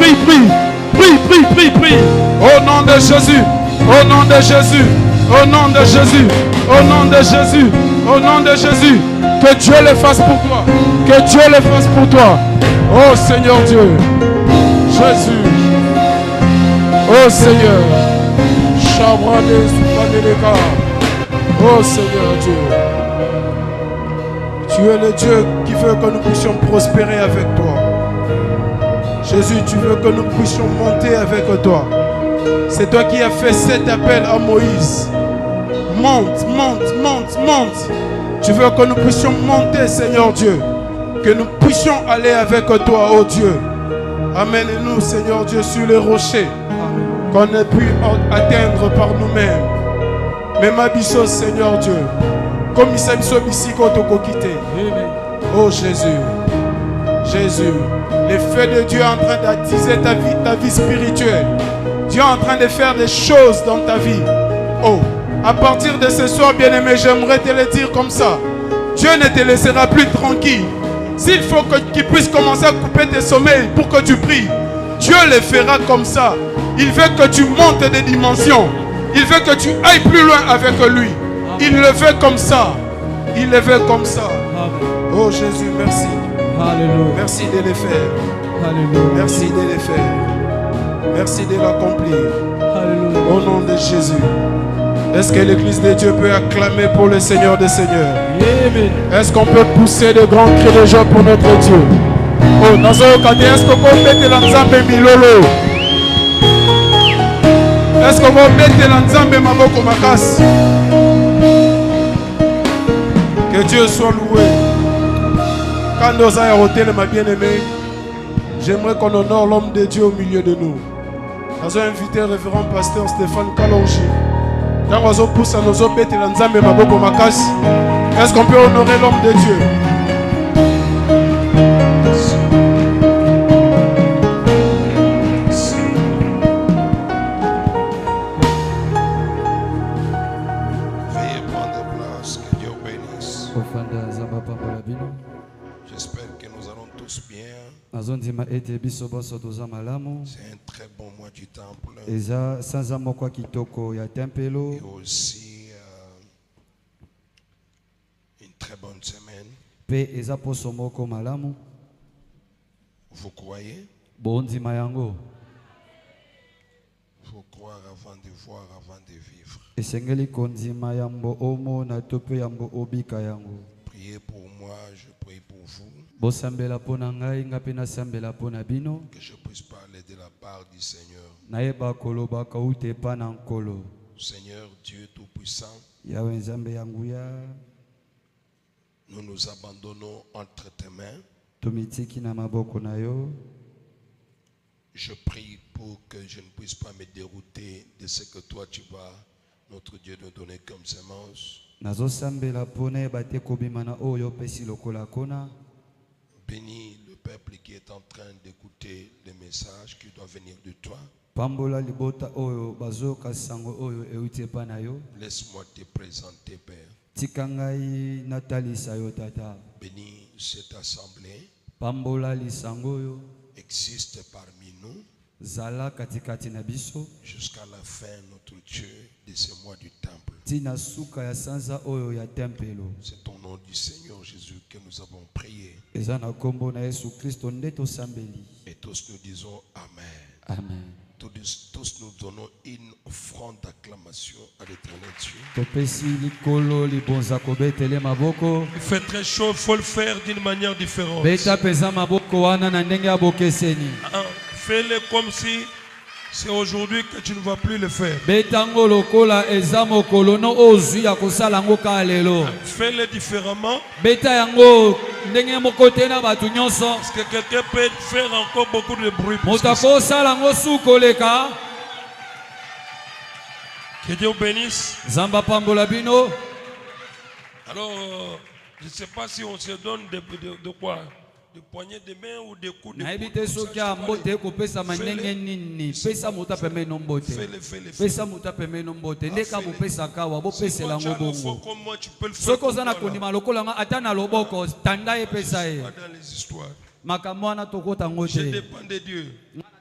prie, prie. Prie, prie, prie, prie. Au nom de Jésus. Au nom de Jésus. Au nom de Jésus. Au nom de Jésus. Au nom de Jésus. Que Dieu le fasse pour toi. Que Dieu le fasse pour toi. Oh Seigneur Dieu. Jésus. Oh Seigneur. Oh Seigneur Dieu. Tu es le Dieu qui veut que nous puissions prospérer avec toi. Jésus, tu veux que nous puissions monter avec toi. C'est toi qui as fait cet appel à Moïse. Monte, monte, monte, monte. Tu veux que nous puissions monter, Seigneur Dieu. Que nous puissions aller avec toi, oh Dieu. Amène-nous, Seigneur Dieu, sur les rochers. Qu'on ait pu atteindre par nous-mêmes. Mais ma bisso, Seigneur Dieu. Comme il s'est mis oh Jésus. Jésus. Le feu de Dieu est en train d'attiser ta vie spirituelle. Dieu est en train de faire des choses dans ta vie. Oh, à partir de ce soir, bien-aimé, j'aimerais te le dire comme ça. Dieu ne te laissera plus tranquille. S'il faut qu'il puisse commencer à couper tes sommeils pour que tu pries, Dieu le fera comme ça. Il veut que tu montes des dimensions. Il veut que tu ailles plus loin avec lui. Il le veut comme ça. Il le veut comme ça. Oh Jésus, merci. Alléluia. Merci de le faire. Alléluia. Merci de le faire. Merci de l'accomplir. Au nom de Jésus. Est-ce que l'église de Dieu peut acclamer pour le Seigneur des Seigneurs? Est-ce qu'on peut pousser de grands cris de joie pour notre Dieu? Oh, est-ce qu'on peut mettre l'ensemble milolo? Est-ce qu'on va mettre l'ensemble maboko makas? Que Dieu soit loué. Quand nous avons hôtel, ma bien-aimée, j'aimerais qu'on honore l'homme de Dieu au milieu de nous. Nous avons invité le révérend pasteur Stéphane Kalonji. Dans nos pouces à nos obètes et l'ensemble maboko makas. Est-ce qu'on peut honorer l'homme de Dieu? J'espère que nous allons tous bien. C'est un très bon mois du temple. Et aussi une très bonne semaine. Vous croyez? Faut croire avant de voir, avant de vivre. Priez pour moi, je prie pour vous. Que je puisse parler de la part du Seigneur. Seigneur Dieu Tout-Puissant, nous nous abandonnons entre tes mains. Je prie pour que je ne puisse pas me dérouter de ce que toi tu vas, notre Dieu, nous donner comme semence. Bénis le peuple qui est en train d'écouter les messages qui doivent venir de toi. Laisse-moi te présenter, Père. Bénis cette assemblée. Existe parmi nous jusqu'à la fin, notre Dieu, de ce mois du temple. C'est ton nom du Seigneur Jésus que nous avons prié. Et tous nous disons Amen. Amen. Tous nous donnons une offrande d'acclamation à l'éternel Dieu. Il fait très chaud, il faut le faire d'une manière différente. Fais-le comme si c'est aujourd'hui que tu ne vas plus le faire. Fais-le différemment. Parce que quelqu'un peut faire encore beaucoup de bruit. Que Dieu bénisse. Alors, je ne sais pas si on se donne de quoi. De poignées de main ou de coups de Je dépends de Dieu.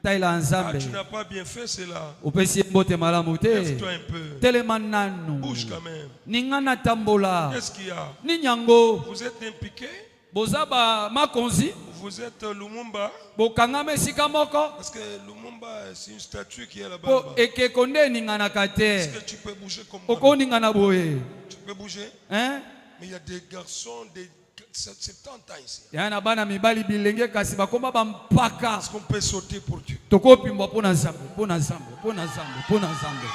taila Ah, nzambe tu n'as pas bien fait cela. opesi mbote malamu te Lève-toi un peu. telema nanu Bouge quand même. ninga na tambola Qu'est-ce qu'il y a? ni nyango Vous êtes impliqué? boza ba makonzi Vous êtes Lumumba? bokangama esika moko Parce que Lumumba, c'est une statue qui est là-bas. po là-bas. ekeko nde eninganaka Est-ce te que tu peux bouger comme moi? okoningana boye Tu peux bouger? hein? Mais il y a des garçons de 70 ans ici. ya na bana mibali bilenge kasi bakoma bampaka Est-ce qu'on peut sauter pour Dieu? tokopimbwa mpo na nzambe mpo na nzambe mpo na nzambe mpo na nzambe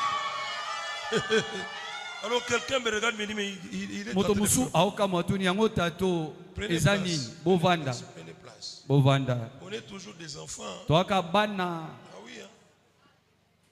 Alors quelqu'un me regarde et me dit, mais il est moto en train de mosusu aokama tuni yango tato Prenez eza place. nini bovanda Prenez place. bovanda On est toujours des enfants. Hein? toaka bana Ah oui, hein?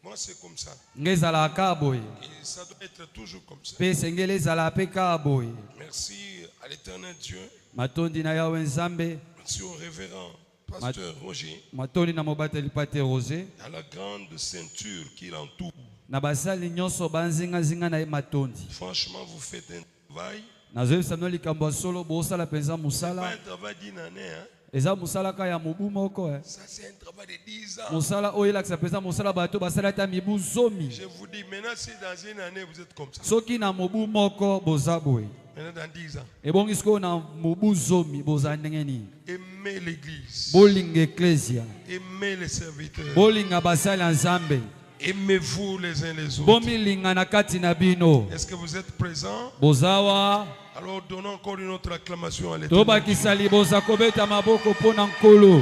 Moi c'est comme ça. nge ezalaka boye Et ça doit être toujours comme ça. mpe esengeli ezala mpe kaka boye Merci à l'éternel Dieu. matondi na yawe nzambe Merci au révérend pasteur Roger. matondi na mobateli pate roger À la grande ceinture qui l'entoure. na basali nyonso banzingazinga na ye matondi Franchement, vous faites un travail. nazoyebisa bino likambo ya solo bosala mpenza Pas mosala un travail d'une année. Hein? eza mosala kaka ya mobu moko Ça c'est un travail de 10 ans. mosala oyo elakisa mpenza mosala bato basala ata mibu zomi Je vous dis, maintenant si dans une année vous êtes comme ça. soki na mobu moko boza boye Maintenant dans 10 ans. ebongi sikoyo na mobu zomi boza ndenge nini Aimez l'église. bolinga eklesia Aimez les serviteurs. bolinga basali ya nzambe Aimez-vous les uns les autres. bomilinga na kati na bino Est-ce que vous êtes présents? bozawa Alors donnons encore une autre acclamation à l'éternel. tobakisa liboza kobeta maboko mpo na nkolo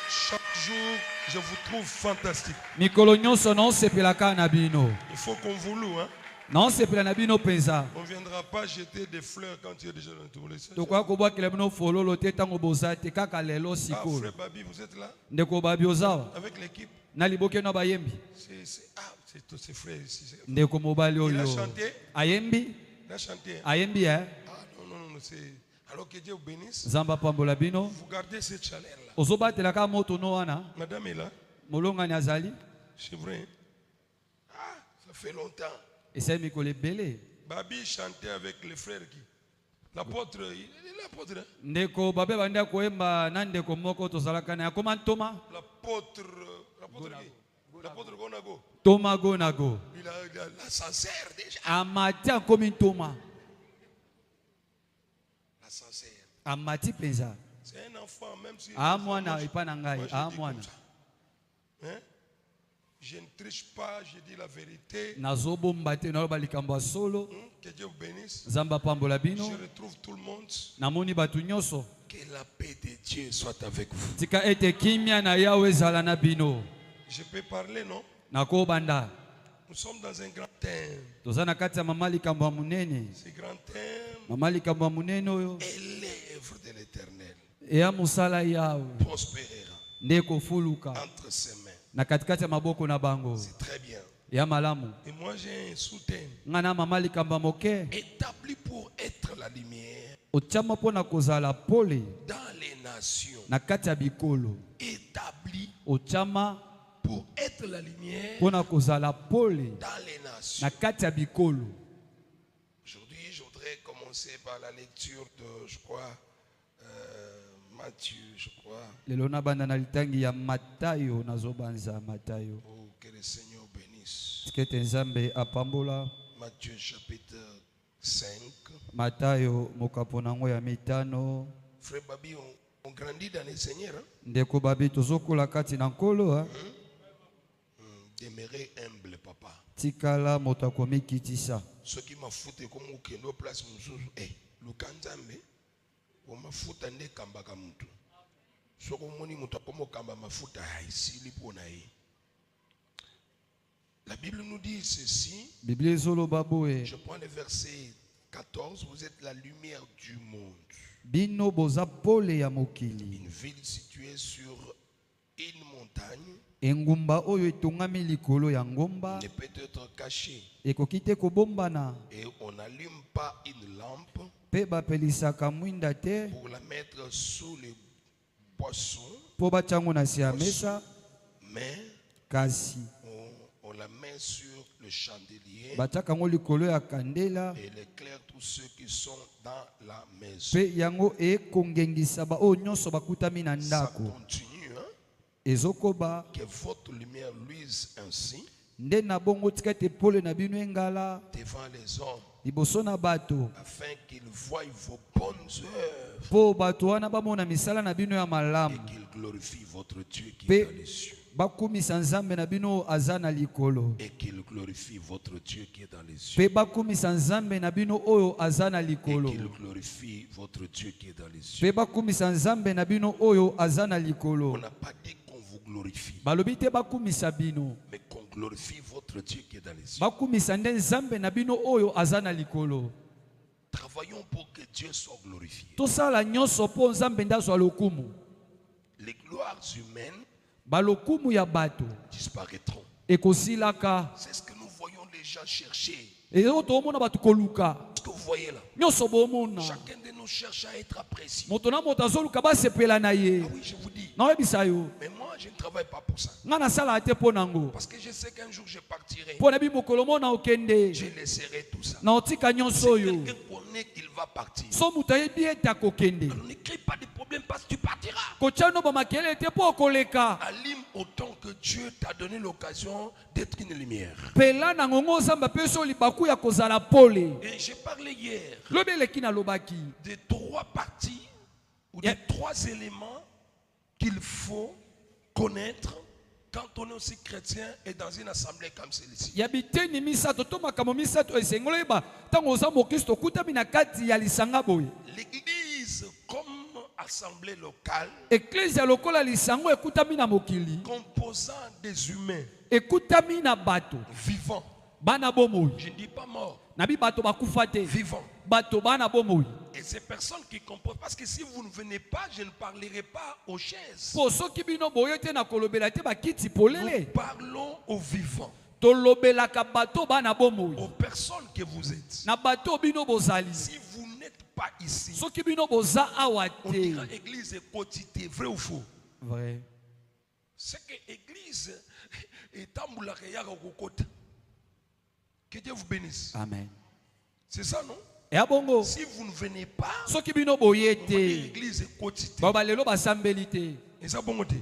Chaque jour, je vous trouve fantastique. mikolo nyonso naosepelaka na bino Il faut qu'on vous loue. Hein? naosepela na bino mpenza On ne viendra pas jeter des fleurs quand tu es déjà dans tout le monde. tokoya kobwakela bino fololo te ntango boza te kaka lelo Ah, sikoyo frère Babi, vous êtes là? ndeko babi ozawa Avec l'équipe? na libokeno ya bayembi C'est tous ces frères ici. ndeko mobali Il a oyo chanté? ayembi Il a chanté. Hein? ayembi e Ah non, c'est... Alors que Dieu vous bénisse. nzambe apambola bino Vous gardez cette chaleur-là. ozobatelaka moto no wana Madame est là. molongani azali C'est vrai. Hein? Ah, ça fait longtemps. esali mikolo ebele Babi chantait avec les frères qui? L'apôtre, il est l'apôtre. Hein? ndeko babe bandi koyemba na ndeko moko tozalaka na yakoma ntoma L'apôtre qui? L'apôtre Gonago. toma gonago Il a l'ascenseur déjà. amati akomi ntoma L'ascenseur. amati mpenza C'est un enfant, même si... amwana epa na Moi, ngai je dis amwana comme ça. Hein? Je ne triche pas, je dis la vérité. nazobomba te naloba likambo ya solo Que Dieu vous bénisse. nzambe apambola bino Je retrouve tout le monde. namoni bato nyonso Que la paix de Dieu soit avec vous. tika ete kimia na yawe ezala na bino Je peux parler, non? nakobanda Nous sommes dans un grand thème. toza na kati ya mama likambo ya monene Ce grand thème mama likambo ya monene oyo est l'œuvre de l'Éternel. eya mosala yawe Prospérera nde ekofuluka entre ses mains. na katikati ya maboko na bango C'est très bien. ya malamu Et moi, j'ai un sous-thème. ngai na mama likambo ya moke Établi pour être la lumière otiama mpo na kozala pole dans les nations. na kati ya bikolo Établi otiama pour être la lumière mpo na kozala pole dans les nations. na kati ya bikolo Aujourd'hui, je voudrais commencer par la lecture de, je crois, Matthieu, je crois. lelo nabanda na litangi ya matayo nazobanza matayo Oh, que le Seigneur bénisse. tikete nzambe apambola Matthieu chapitre 5. matayo mokapo nango ya mitano Frère Babi, on grandit dans le Seigneur. Hein? ndeko babi tozokola kati na nkolo ha? Demeurez humble, papa. tikala moto akomikitisa Ce qui m'a foutu comme au kendo place mususu. Eh, lukanzambe. O mafuta nde kambaka mutu. Soko moni mutu akomo kamba mafuta haisili pona ye. La Bible nous dit ceci. biblia ezoloba boye Je prends le verset 14. Vous êtes la lumière du monde. bino boza pole ya mokili Une ville située sur une montagne engumba oyo etongami likolo ya ngomba ne peut être cachée. ekoki te kobombana Et on n'allume pas une lampe mpe bapelisaka mwinda te pour la mettre sous les poissons, mpo batia yango na se ya mesa mais kasi on la met sur le chandelier batiaka yango likolo ya kandela et elle éclaire tous ceux qui sont dans la maison. mpe yango ekongengisa baoyo nyonso bakutami na Ça ndako continue, hein? ezokoba que votre lumière luise ainsi nde na bongo tika ete pole na bino engala devant les hommes, liboso na bato afin qu'ils voient vos bonnes œuvres po bato wana bamona misala na bino ya et malamu qu'ils glorifient votre Dieu qui Pe- est dans les cieux. bakumisa nzambe na bino aza na likolo Et qu'ils glorifient votre Dieu qui est dans les cieux. pe bakumisa nzambe na bino oyo aza na Et likolo qu'ils glorifient votre Dieu qui est dans les cieux. pe bakumisa nzambe na bino oyo aza na On likolo n'a pas dit qu'on vous glorifie, balobi te bakumisa bino mais qu'on glorifie votre Dieu qui est dans les cieux. bakumisa nde nzambe na bino oyo aza na likolo Travaillons pour que Dieu soit glorifié. tosala nyonso mpo nzambe nde azwa lokumu Les gloires humaines balokumu ya bato disparaîtront. ekosilaka C'est ce que nous voyons les gens chercher. ezo toomona bato koluka Ce que vous voyez là, nyonso bomona chacun de nous cherche à être apprécié. moto na moto azoluka basepela na ye Ah oui, je vous dis. naoyebisa yo Mais moi, je ne travaille pas pour ça. nga nasala te mpo nango Parce que je sais qu'un jour, je partirai. mpo na bi mokolo mo na okende Je laisserai tout ça. na otika Si nyonso oyo quelqu'un connaît qu'il va partir, so moto ayebi ete akokende alors ne crée pas de problème parce que tu partiras. kotya no bamakele te mpo okoleka Allume autant que Dieu t'a donné l'occasion d'être une lumière. pela na ngongo nzambe apesi yo libaku ya kozala pole Et j'ai parlé hier lobi eleki nalobaki de 3 parties ou de Yeah. 3 éléments qu'il faut connaître quand on est aussi chrétien et dans une assemblée comme celle-ci. ya biteni misato to makambo misato esengeli oyeba ntango oza mokristo okutami na kati ya lisanga boye L'église comme assemblée locale eklezia lokola lisango ekutami na mokili composant des humains ekutami na bato vivants. bana bomoi Je ne dis pas morts, nabi bato bakufa te vivants. bato bana bomoi Et ces personnes qui composent, parce que si vous ne venez pas, je ne parlerai pas aux chaises. mpo soki bino boye te na kolobela te bakiti polele Nous parlons aux vivants, tolobelaka bato bana bomoi aux personnes que vous êtes. na bato bino bozali Si vous n'êtes pas ici, soki bino boza awa on te dira église est quotité, vrai ou faux? vrai C'est que l'église est tamboulaka yaka kokota. Que Dieu vous bénisse. amen C'est ça, non? eya bongo Si vous ne venez pas, soki bino boye on va dire te l'église est quotité. baloba lelo basambeli te Et ça, bon côté.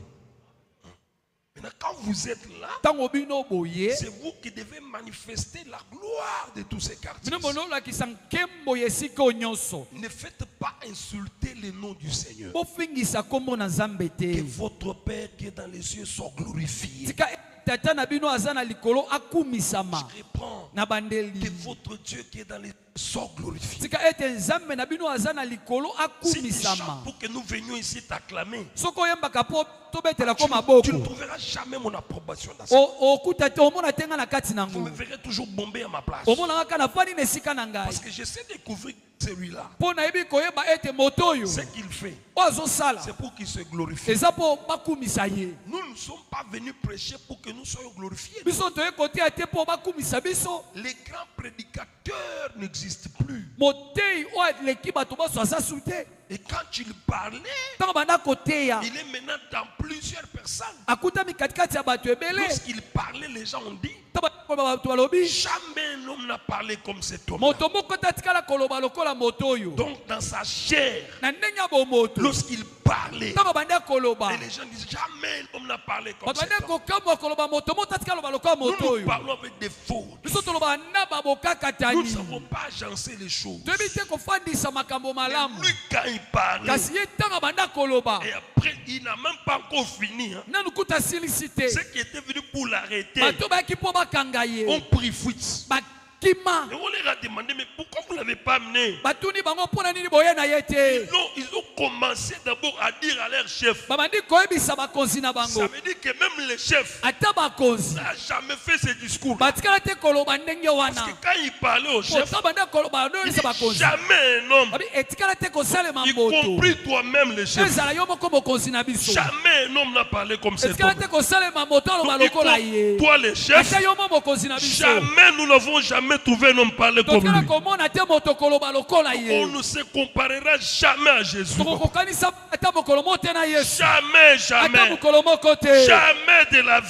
Maintenant, quand vous êtes là, ntango bino boye c'est vous qui devez manifester la gloire de tous ces quartiers. bino bonolakisa nkembo ya esika oyo nyonso Ne faites pas insulter le nom du Seigneur. bofingisa kombo na nzambe Que te votre Père qui est dans les cieux soit glorifié. tika tata na bino aza na likolo akumisama Je reprends. na bandeli Que votre Dieu qui est dans les cieux soit glorifié. tika ete nzambe na bino aza na likolo Si tu chantes akumisama pour que nous venions ici t'acclamer, soki oyembaka mpo tobetela ko tu ne maboko trouveras jamais mon approbation dans ça. okuta te omona te nga na kati na Vous ngo me verrez toujours bomber à ma place. omonaka kaka nafandi na esika na ngai Parce que je sais découvrir celui-là. mpo nayebi koyeba ete moto oyo Ce qu'il fait, oyo azosala c'est pour qu'il se glorifie. eza mpo bakumisa ye Nous ne sommes pas venus prêcher pour que nous soyons glorifiés. biso toye koteya te mpo bakumisa biso Les grands prédicateurs n'existent plus. motei oyo aleki bato baso aza su te Et quand il parlait, ntango banda koteya il est maintenant dans plusieurs personnes. akutami katikati ya bato ebele Lorsqu'il parlait, les gens ont dit, ntango bato balobi jamais un homme n'a parlé comme cet homme. moto moko te atikala koloba lokola moto oyo Donc dans sa chair, na ndenge ya bomoto lorsqu'il parlait, ntango banda koloba et les gens disent, jamais un homme n'a parlé comme bato cet banda homme. kokamwa koloba moto moko te atikala loba lokola Nous moto nous oyo parlons avec des fautes. biso toloba na Nous ne babokakatani savons pas agencer les choses. toyebi te kofandisa makambo malamu Lui, quand il parlait, kasi ye ntango banda koloba et après, il n'a même pas encore fini. Hein. nanu kuta asilisi te Ceux qui étaient venus pour l'arrêter bato bayaki mpo bakanga ye ont pris fuite. bakima Et on leur a demandé, mais pourquoi vous ne l'avez pas amené? batuni bango mpo na nini boye na ye te Non, ils ont commencé d'abord à dire à leur chef. babandi koyebisa bakonzi na Ça bango veut dire que même le chef ata bakonzi n'a jamais fait ce discours. batikala te koloba ndenge Parce wana que quand il parlait au chef, ota banda koloba il noyebisa dit bakonzi jamais un homme, babi etikala te kosalema y mboto compris toi-même le chef, ezala yo moko bokonzi na biso jamais un homme n'a parlé comme cet etikala homme. te kosalema moto aloba Donc, lokola ye toi le chef, ata yo mo bokonzi na biso jamais nous n'avons jamais trouvé un homme parler comme tokala lui. komona te moto koloba lokola ye On ne se comparera jamais à Jésus. tokokokanisa ata mokolo mo te na yesu Jamais, ata jamais. mokolo moko te Jamais, jamais de la vie.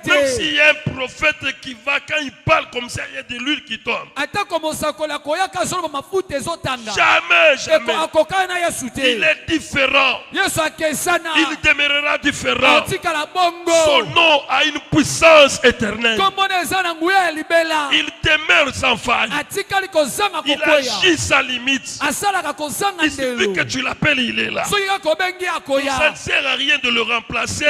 Même s'il y a un prophète qui va, quand il parle comme ça, il y a de l'huile qui tombe. Jamais, jamais. Il est différent. Il demeurera différent. Son nom a une puissance éternelle. Il demeure sans faille. Il agit sans limite. Il suffit que tu l'appelles, il est là. Ça ne sert à rien de le remplacer. On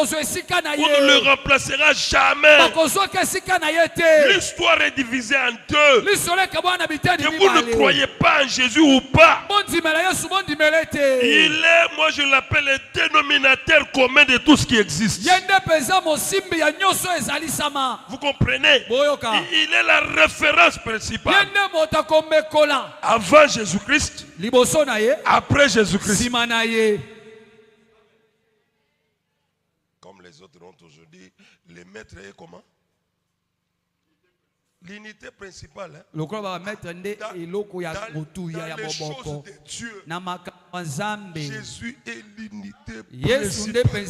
ne le remplacera jamais. L'histoire est divisée en deux. Que vous ne croyez pas en Jésus ou pas. Il est, moi je l'appelle, le dénominateur commun de tout ce qui existe. Vous comprenez? Il est la référence principale. Avant Jésus-Christ, après Jésus-Christ. Comme les autres ont aujourd'hui, les maîtres est comment? L'unité principale. Hein? Dans les choses de Dieu, Jésus est l'unité principale.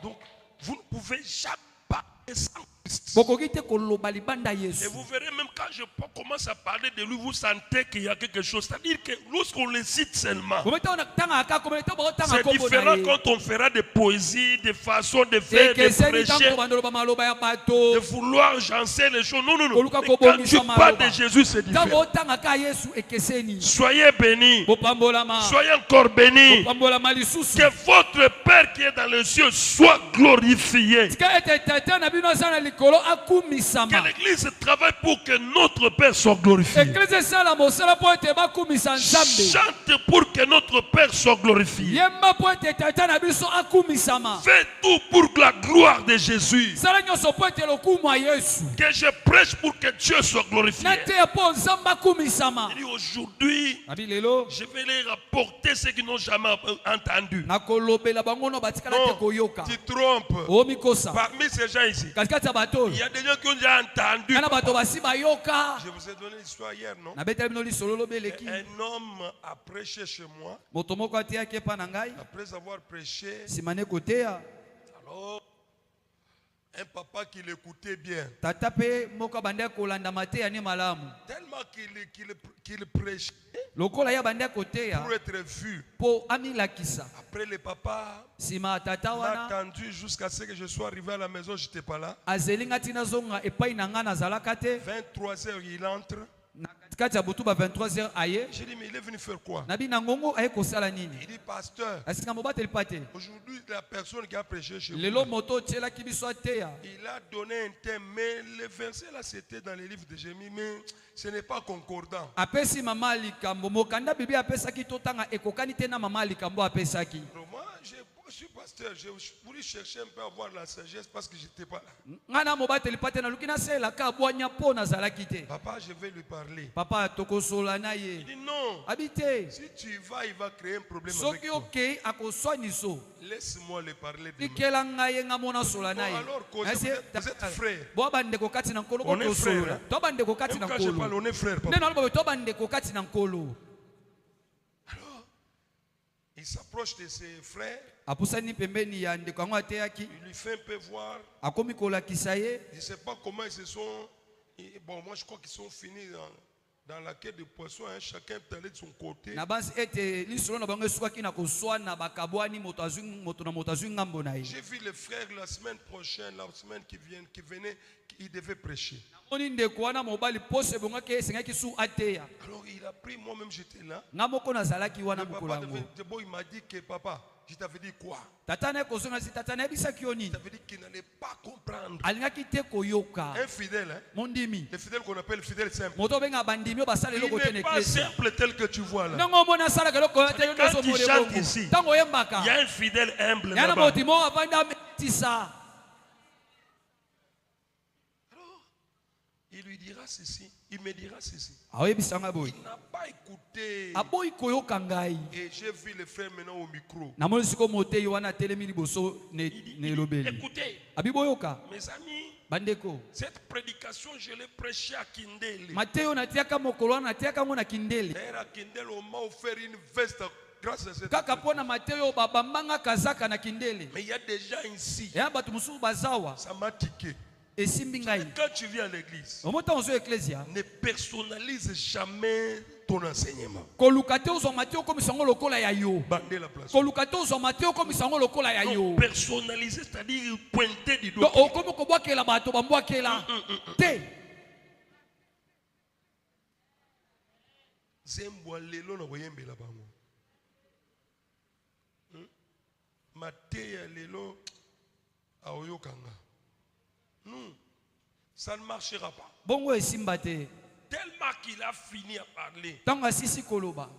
Donc, vous ne pouvez jamais parler sans Christ. Et vous verrez, même quand je commence à parler de lui, vous sentez qu'il y a quelque chose. C'est-à-dire que lorsqu'on le cite seulement, c'est différent quand on fera des poésies, des façons de faire, de prêcher, de vouloir agencer les choses. Non, non, non. Mais quand tu parles de Jésus, c'est différent. Soyez bénis. Soyez encore bénis. Que votre Père qui est dans les cieux soit glorifié. Que l'Église travaille pour que notre Père soit glorifié. Chante pour que notre Père soit glorifié. Fais tout pour que la gloire de Jésus. Que je prêche pour que Dieu soit glorifié. Et aujourd'hui, je vais les rapporter ce qu'ils n'ont jamais entendu. Non, tu trompes. Parmi ces gens ici, il y a des gens qui ont déjà entendu. Je vous ai donné l'histoire hier, non? Un homme a prêché chez moi. Après avoir prêché, alors un papa qui l'écoutait bien. Tellement qu'il prêchait pour être vu. Après le papa m'a attendu jusqu'à ce que je sois arrivé à la maison, je n'étais pas là. 23h, il entre. J'ai dit, mais il est venu faire quoi? Il dit, pasteur, aujourd'hui la personne qui a prêché chez vous, il a donné un thème, mais le verset là c'était dans les livres de Jérémie, mais ce n'est pas concordant. Moi, je suis pasteur, je voulais chercher un peu à avoir la sagesse parce que je n'étais pas là. Papa, je vais lui parler. Il dit non. Si tu vas, il va créer un problème avec toi. Laisse-moi le parler demain. Bon, alors, vous êtes frères. On est frères. Hein? Même quand je parle, on est frères. Alors, il s'approche de ses frères. Il lui fait un peu voir. Je ne sais pas comment ils se sont. Bon, moi je crois qu'ils sont finis dans la quête de poissons. Hein. Chacun est allé de son côté. J'ai vu les frères la semaine prochaine, la semaine qui venait, ils devaient prêcher. Alors il a pris, moi-même j'étais là. Le papa il m'a dit que papa, je t'avais dit quoi? Je t'avais dit qu'il n'allait pas comprendre. Un fidèle, hein? Le fidèle qu'on appelle fidèle simple. Il n'est pas simple tel que tu vois là. Quand tu chantes ici, il y a un fidèle humble là-bas. Il lui dira ceci, il me dira ceci. Il n'a pas écouté. Et j'ai vu le frère maintenant au micro. Écoutez, mes amis, cette prédication, je l'ai prêchée à Kindele. D'ailleurs, à Kindele, on m'a offert une veste grâce à cette kaka pona Matteo babambanga kazaka na kindele. Mais il y a des gens ici, Ya batu mususu bazawa ça m'a tiqué. esimbi ngai. Quand tu viens à l'église, Omota ozo ecclesia. ne personnalise jamais ton enseignement. Kolukate ozo Matteo comme sango lokola ya yo. Bandez la place. Kolukate ozo Matteo comme sango lokola ya yo. Non, personnaliser, c'est-à-dire pointer du Donc doigt. okomo kobwakela bato bambwakela. Te. Zembwa lelo na koyembela bango. Mateya lelo aoyokanga. Non, ça ne marchera pas. Bongo esimba te. Tellement qu'il a fini à parler. Tanga sisi koloba.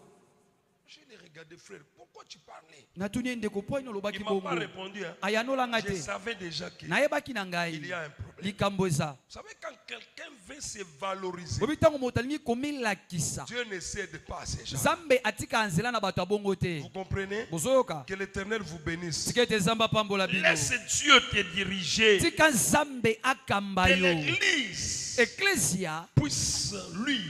Je l'ai regardé, frère. Pourquoi tu parlais? Natuni ndeko po ino lobaki Il m'a bongo. pas répondu. Hein. Ayanolanga Je te. savais déjà qu'il Nayebaki na ngai. y a un problème. Likambo eza. Vous savez, quand quelqu'un veut se valoriser, Bobi tango moto alingi komilakisa. Dieu ne cède pas à ces gens. Zambe atika nzela na bato abongo te. Vous comprenez? Bozoyoka. Que l'Éternel vous bénisse. Sikete zamba pambola bino. Laisse Dieu te diriger. Tika Zambe akamba Que yo. l'Église Ecclesia puisse lui.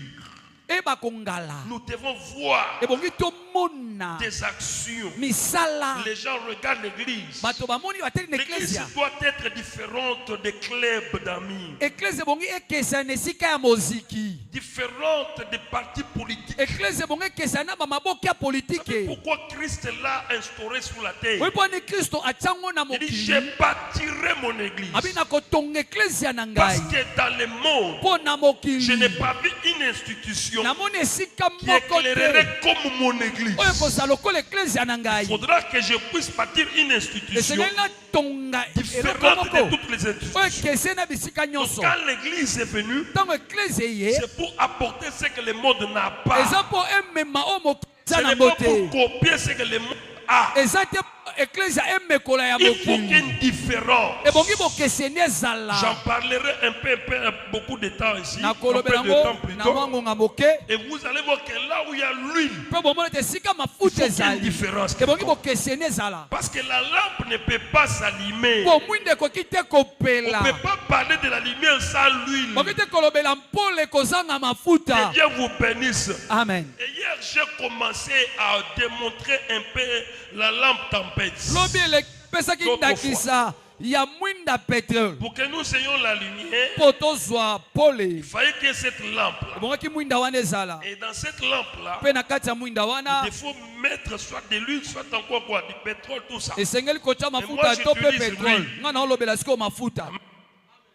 eba kongala. Nous devons voir Ebongi to mona des actions. misala. Les gens regardent l'église. Bato bamoni bateli na L'église ecclesia. doit être différente des clubs d'amis. Ecclesia bongi ekesa na esika ya moziki. Différente des partis politiques. Ecclesia bongi ekesa na bamaboko ya Vous savez politike. pourquoi Christ l'a instauré sur la terre? Oyebi ni Kristo atiango na Il dit, mokili. je bâtirai mon église. Abi na kotonga ecclesia na Parce ngai. que dans le monde, Po na mokili. je n'ai pas vu une institution namoni esika qui moko te. éclairerait comme mon église. Oyo kozala lokola ecclesia na Il ngai. faudra que je puisse bâtir une institution Esengeli natonga eloko différente de moko. toutes les Oyo institutions. ekese na bisika nyonso. Quand l'église est venue, Ntango ecclesia eye. c'est pour apporter ce que le monde n'a pas. Eza po emema oyo mokili Ce aza na n'est pas mbote. pour copier ce que le monde a. Eza te ecclesia emekola ya Il faut mokili. qu'une différence. Ebongi bokeseni ezala. J'en parlerai un peu, beaucoup de temps ici. Un peu nakolobela de temps ngo plus na tôt. mwangonga moke. Et vous allez voir que là où il y a l'huile, Mpe bomona te esika il mafuta faut qu'il y ait une ezali. différence. Ebongi bokeseni ezala. Parce que la lampe ne peut pas s'allumer. Po mwinde ekoki te On kopela. ne peut pas parler de la lumière sans l'huile. Boki te kolobela mpole kozanga Que mafuta. Dieu vous bénisse. Amen. Et hier, j'ai commencé à démontrer un peu la lampe tempête. Lobi pesaki ndakisa ya mwinda pétrole. Pour que nous ayons la lumière, Po tozwa pole. il fallait que cette lampe-là. Ebongaki mwinda wana ezala. Et dans cette lampe-là, Mpe na kati ya mwinda wana il faut mettre soit de l'huile, soit encore quoi, du pétrole, tout ça. esengeli kotia moi, mafuta to mpe j'utilise petrole. l'huile. Nga na olobela sikoyo mafuta.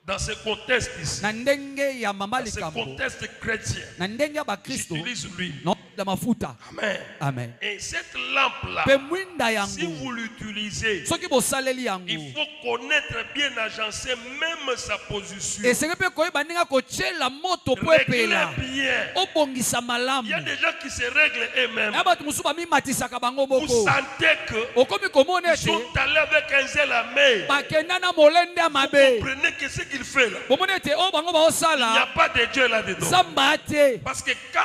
Dans ce contexte ici, Na ndenge ya mama dans ce likambo. contexte chrétien, Na ndenge ya bakristo. j'utilise l'huile. No la mafuta. Amen. Amen. Et cette lampe-là, Mpe mwinda si yango. vous l'utilisez, Soki bosaleli yango. il faut connaître bien agencer même sa position. Esengeli mpe koyeba ndenge kotiela moto po Régler epela. bien. Obongisa malamu. Il y a des gens qui se règlent eux-mêmes. Ya bato mosusu bamimatisaka bango Vous moko. sentez que Okomi komona ils sont ete allés avec un zèle à main. bakenda na molende ya Vous mabe. comprenez que ce qu'il fait là, Bomona ete o bango il n'y a baosala pas de Dieu là-dedans. zamba te. Parce que quand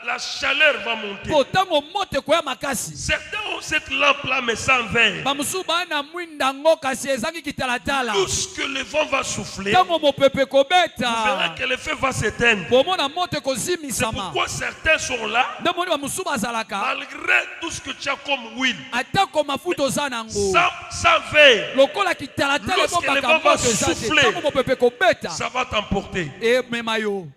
la chaleur va monter, Po tango moto ekoya makasi. certains ont cette lampe-là mais sans verre. Bamosusu bana mwinda ngo kasi ezangi kitalatala. Lorsque le vent va souffler, Tango mopepe vous verrez kobeta. que le feu va s'éteindre. Bomona moto C'est ekozimisama. pourquoi certains sont là, Nde moni bamosusu bazalaka. malgré tout ce que tu as comme huile, Atako mafuta oza nango. sans verre, Lokola kitalatala Lorsque le ebomaka vent va moto eza te. souffler, Tango mopepe kobeta. ça va t'emporter. Emema yo.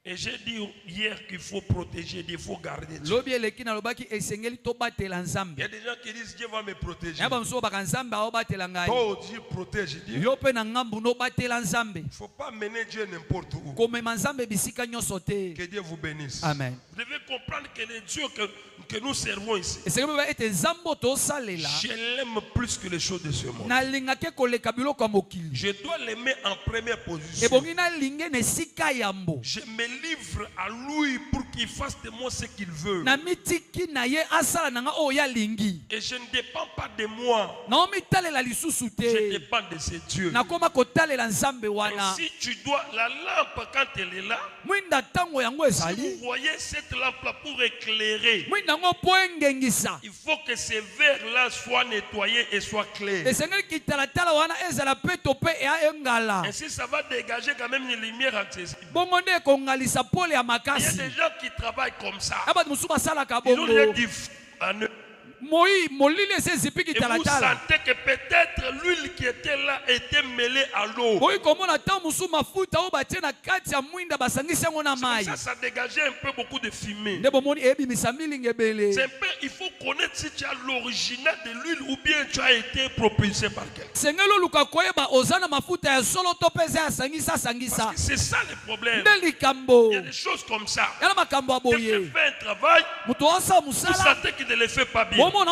Et j'ai dit hier qu'il faut protéger, il faut garder Dieu. Lobi eleki na lobaki esengeli tobatela Il y nzambe. a des gens qui disent Dieu va me protéger. Ya bamosusu baka nzambe aobatela ngai. Oh, Dieu protège. Il dit, Yo mpe na ngambu nobatela nzambe. il ne faut pas mener Dieu n'importe où. Komema nzambe bisika nyonso te. Que Dieu vous bénisse. Amen. Vous devez comprendre que le Dieu que nous servons ici, Esengeli mpe ete nzambe oyo tosalela je l'aime plus que les choses de ce monde. nalingaki koleka biloko ya mokili. Je dois l'aimer en première position. Ebongi nalinge na esika yambo. Je me livre à lui pour qu'il fasse de moi ce qu'il veut. Na mitiki na ye asala na nga oyo yalingi. Et je ne dépends pas de moi. Na omitalela lisusu Je te. dépends de ce Dieu. Nakoma kotalela nzambe Et wana. si tu dois, la lampe quand elle est là, Mwinda tango yango si ezali. vous voyez cette lampe-là pour éclairer, Mwinda ngo po engengisa. il faut que ces verres-là soient nettoyés et soient clairs. Esengeli kitalatala wana ezala peto pe ya engala. Ainsi, ça va dégager quand même une lumière accessible. Bongo nde kongali kosalisa pole ya Il y a makasi. des gens qui travaillent comme ça. Aba musu basalaka Ils ont bongo. rien dit en eux. Moi, molile se zipiki Et vous talatala. sentez que peut-être l'huile qui était là était mêlée à l'eau. Moi, komona ta musu mafuta o batie na kati ya mwinda basangisi yango na mai. Ça dégageait un peu beaucoup de fumée. Ndebo moni ebi misamili ngebele. C'est un peu, il faut connaître si tu as l'original de l'huile ou bien tu as été propulsé par quelqu'un. Sengelo luka koyeba ozana mafuta ya solo to pese ya sangisa sangisa. C'est ça le problème. Ndeli kambo. Il y a des choses comme ça. Yana makambo aboye. Quelqu'un fait un travail, Muto osa vous musala. sentez qu'il ne le fait pas bien. Oh,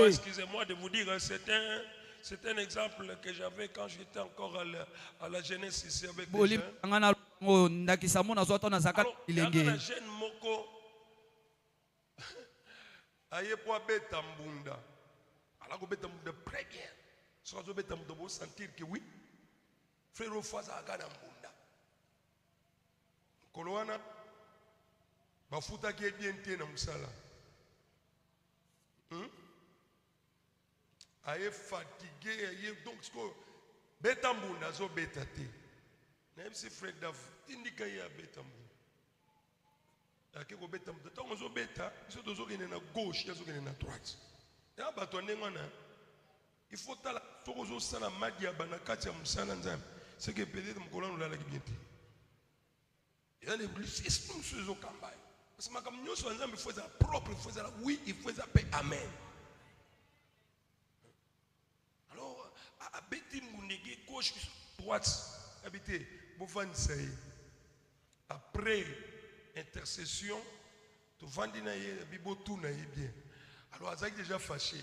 excusez-moi de vous dire, c'est un exemple que j'avais quand j'étais encore à la jeunesse ici avec des jeunes. Alors, il y a un jeune moko aye po beta mbunda. Alors ko beta mbunda très bien. So ko beta mbunda vous sentir que oui. Frère Ofaza agana mbunda. Koloana bafuta ki bien té na musala. Aye fatigué, aye donc ce que betambunda zo betate. Même si frère Dav indika ya betambunda. Akeko betambunda tant zo beta, ils sont zo kene na gauche, ils sont kene na droite. Ya bato ndengwana. Il faut tala tozo sana magia bana kati ya musala nzambe. C'est que peut-être mkolano la la bien té. Il y a des plus nous faisons campagne. Parce que ma comme nous sommes nzambe il faut ça propre, il faut ça oui, il faut ça paix amen. Abeti munege gauche droite habité bofan saye après intercession to vandi na ye bibotu na ye bien alors azaki déjà fâché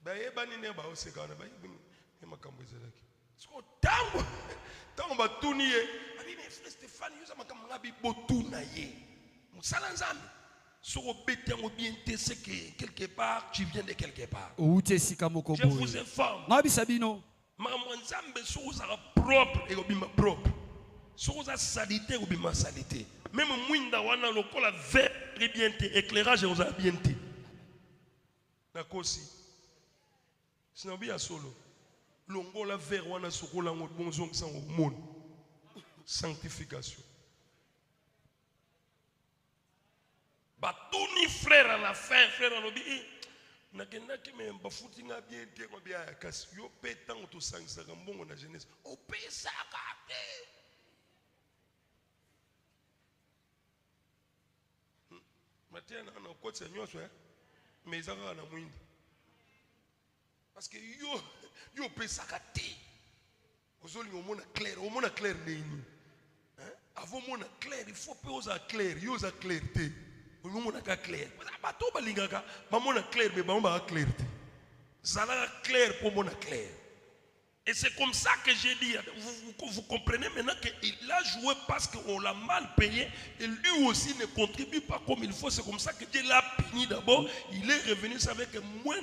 ba ye bani ne ba oseka na ba ye makambo ezalaki siko tango ba tuni ye abi mais frère Stéphane yoza makambo ngabi botu na ye musala nzambe soko beti yango bien te c'est que quelque part tu viens de quelque part. Je vous informe. Maman nzambe soko za propre et obima propre. Soko za salité obima salité. Même mwinda wana lokola vert bien te éclairage oza bien te. Nakosi. Sinabi ya solo. Longola vert wana soko la bonzong sans monde. Sanctification. Batuni frère à la fin, frère à l'obi. Nakendaki me bafuti nga bien te ko bia kasi yo pe tango to sangisa mbongo na jeunesse. O pesa ka te. Matena na kotse nyoso mais ezaka na mwindi. Parce que yo pesa ka te. Ozoli omona clair nini. Avant mona clair, il faut pas oser clair, yo oser clair te. Vous m'avez clair. Bato balingaka, maman clair, mais maman ba clair. Ça a clair pour mon clair. Et c'est comme ça que j'ai dit. Vous comprenez maintenant qu'il a joué parce qu'on l'a mal payé et lui aussi ne contribue pas comme il faut. C'est comme ça que Dieu l'a puni d'abord. Il est revenu avec moins.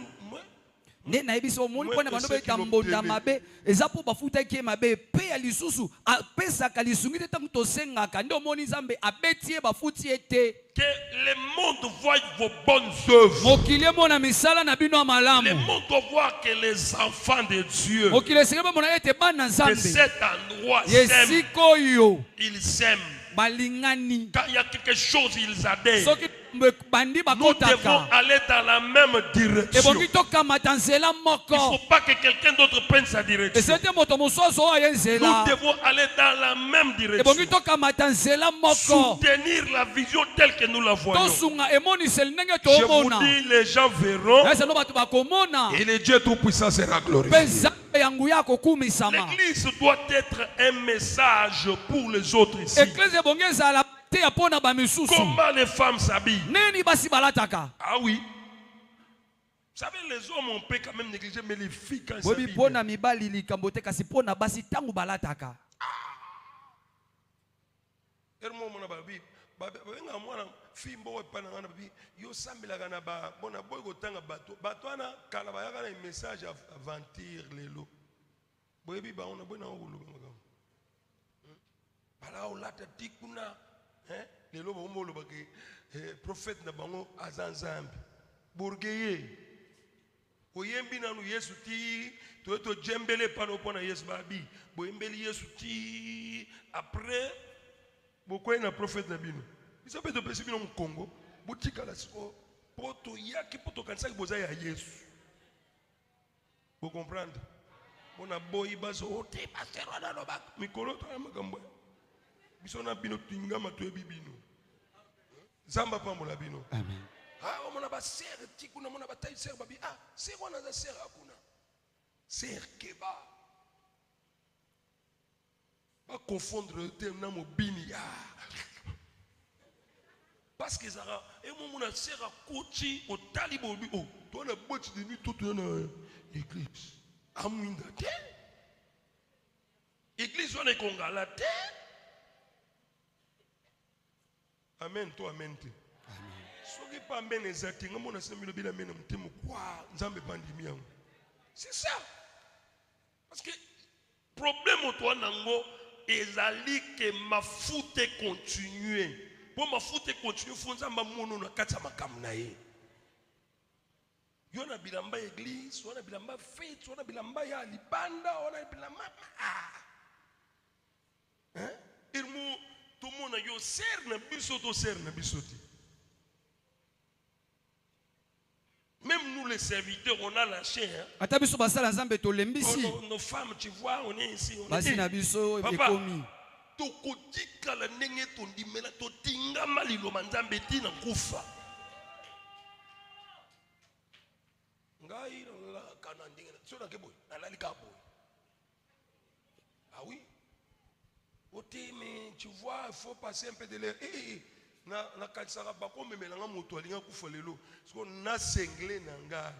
Ne na ebiso moni pona bando be tambonda mabe ezapo bafuta ke mabe pe ya lisusu apesa kalisungi te tango tosengaka ndo moni Nzambe abetie bafuti ete que le monde voie vos bonnes œuvres. Mokile mona misala na bino malamu. Le monde doit voir que les enfants de Dieu Mokile sengeba mona ete bana Nzambe de cet endroit ils s'aiment. Balingani. Quand il y a quelque chose ils adhèrent. Nous devons aller dans la même direction. Il ne faut pas que quelqu'un d'autre prenne sa direction. Nous devons aller dans la même direction. Soutenir la vision telle que nous la voyons. Je vous dis, les gens verront et le Dieu Tout-Puissant sera glorifié. L'église doit être un message pour les autres ici. Comment les femmes s'habillent? Ah oui. Vous savez, les hommes on peut quand même négliger, mais les filles quand elles s'habillent. Les prophète na bango azanzambi bourgeye oyembi nanu Yesu ti to djembele pano pona Yesu babi boyembeli Yesu ti après Beaucoup de prophètes nabino. Ils sont peut-être pessimés au Congo. Boutique à la sco. Poto yaki poto kansa ki boza ya Yesu. Vous comprenez? On a boy baso ote pasteur na lobak. Mikolo to makambo. Biso na bino tinga matwe bibino. Zamba pambola bino. Amen. Ah, on a ba serre tikuna mona ba taille serre babi. Ah, c'est quoi na za serre akuna? Serre keba. Pas confondre le thème na mobini. Parce que ça et mon a serre à coachi au talibo oh, toi la boîte de nuit toute une église. Amouinda te. Église on est congala te. Amen toi amen te. Soki pas amen exact nga mona semi le bila amen mtemo kwa nzambe pandimi yango. C'est ça. Parce que problème au toi nango ezali que ma foute continue. Pour ma foute continue, il faut que je me fasse ma yo na bilamba église, on a bilamba fête, on a bilamba ya libanda, on a bilamba hein? Il mou tout le monde yo ser na biso to ser na bisoti. Même nous les serviteurs, on a la chair. Ata biso basala nzambe to lembisi. Nos femmes, tu vois, on est ici, on est na biso ekomi. Tokotika la ndenge tondimela totinga malilo manzambe tina kufa. Ngai la kana ndenge so na keboy alali ka boy. Ah oui. Oté mais tu vois, il faut passer un peu de l'air. Na katsaka bako memelanga moto alinga kufa lelo. Parce qu'on na sengle na ngai.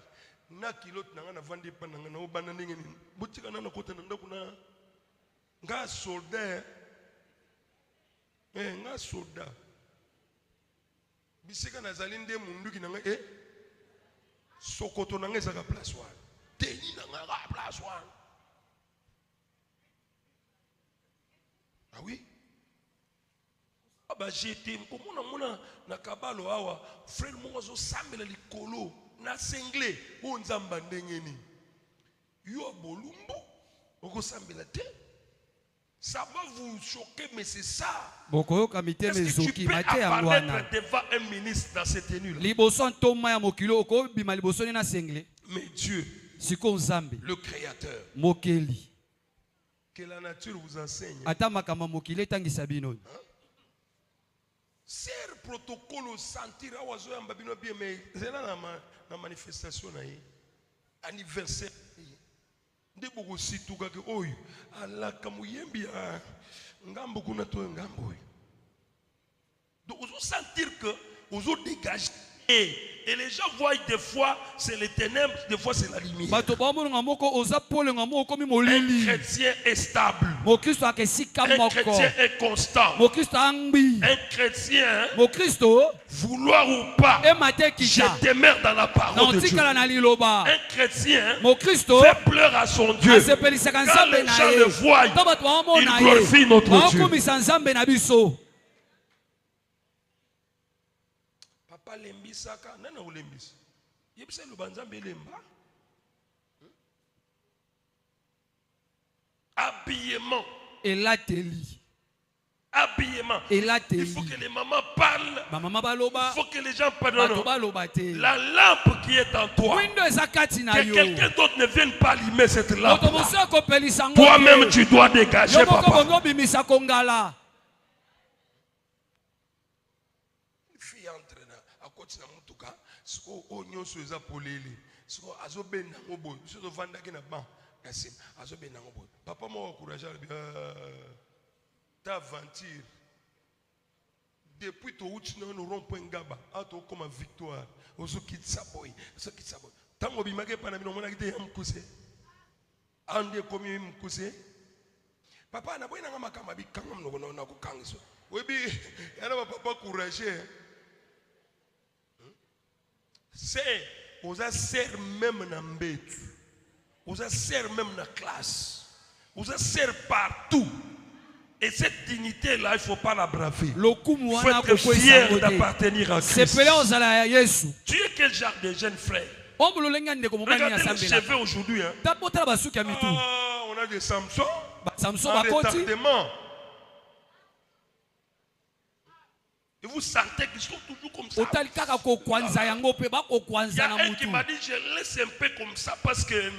Na kilote na nga na vandi pa na nga na obana ndenge ni. Botika na kota na ndako na nga soldat. Nga soda bisika nazali nde munduki nanga sokoto nanga ezaka place wana teni nanga ka place wana. Ah oui aba jete komona mona na kabalo awa frère moko zo sambela likolo na sengle o nzamba ndenge ni yo bolumbu oko sambela te. Ça va vous choquer, mais c'est ça. Est-ce que tu peux apparaître devant un ministre dans cette tenue-là? Mais Dieu, le Créateur, que la nature vous enseigne. C'est le protocole au sentir mais c'est là la manifestation anniversaire. Nde boko situka ke oyo alaka muyembi ya ngambo kuna to ngambo. Donc vous sentir que vous dégagez et les gens voient des fois c'est les ténèbres, des fois c'est la lumière. Un chrétien est stable. Un chrétien est constant. Un chrétien, vouloir ou pas, je demeure dans la parole de Dieu. Un chrétien fait pleurer à son Dieu. Quand les gens le voient, il glorifie notre Dieu. Papa lembisaka nana olembisa yebisa lo banzambe lemba habillement et la teli habillement et la teli. Il faut que les mamans parlent. Il faut que les gens parlent. La lampe qui est en toi, que quelqu'un d'autre ne vienne pas allumer cette lampe. Toi-même tu dois dégager, papa. Papa m'a encouragé t'aventure. Depuis que tu as un rond-point Gaba, tu as comme victoire. Tu quittes sa boy. Tant que tu as dit que tu as dit papa, na boyna ngama kama bi kangam no no na ku kangiso. Webi yana papa courageux. C'est aux sert même na mbetu. Aux sert même na classe. Aux sert partout. Et cette dignité-là, il ne faut pas la braver. Il faut être fier d'appartenir à Christ. Tu es quel genre de jeune frère? Regardez les cheveux aujourd'hui. Hein? On a des Samson. En retardement. Et vous sentez qu'ils sont toujours comme ça. otali kaka kokwanza yango pe Il y bakokwanza a na un qui mutu m'a dit, je laisse un peu comme ça parce que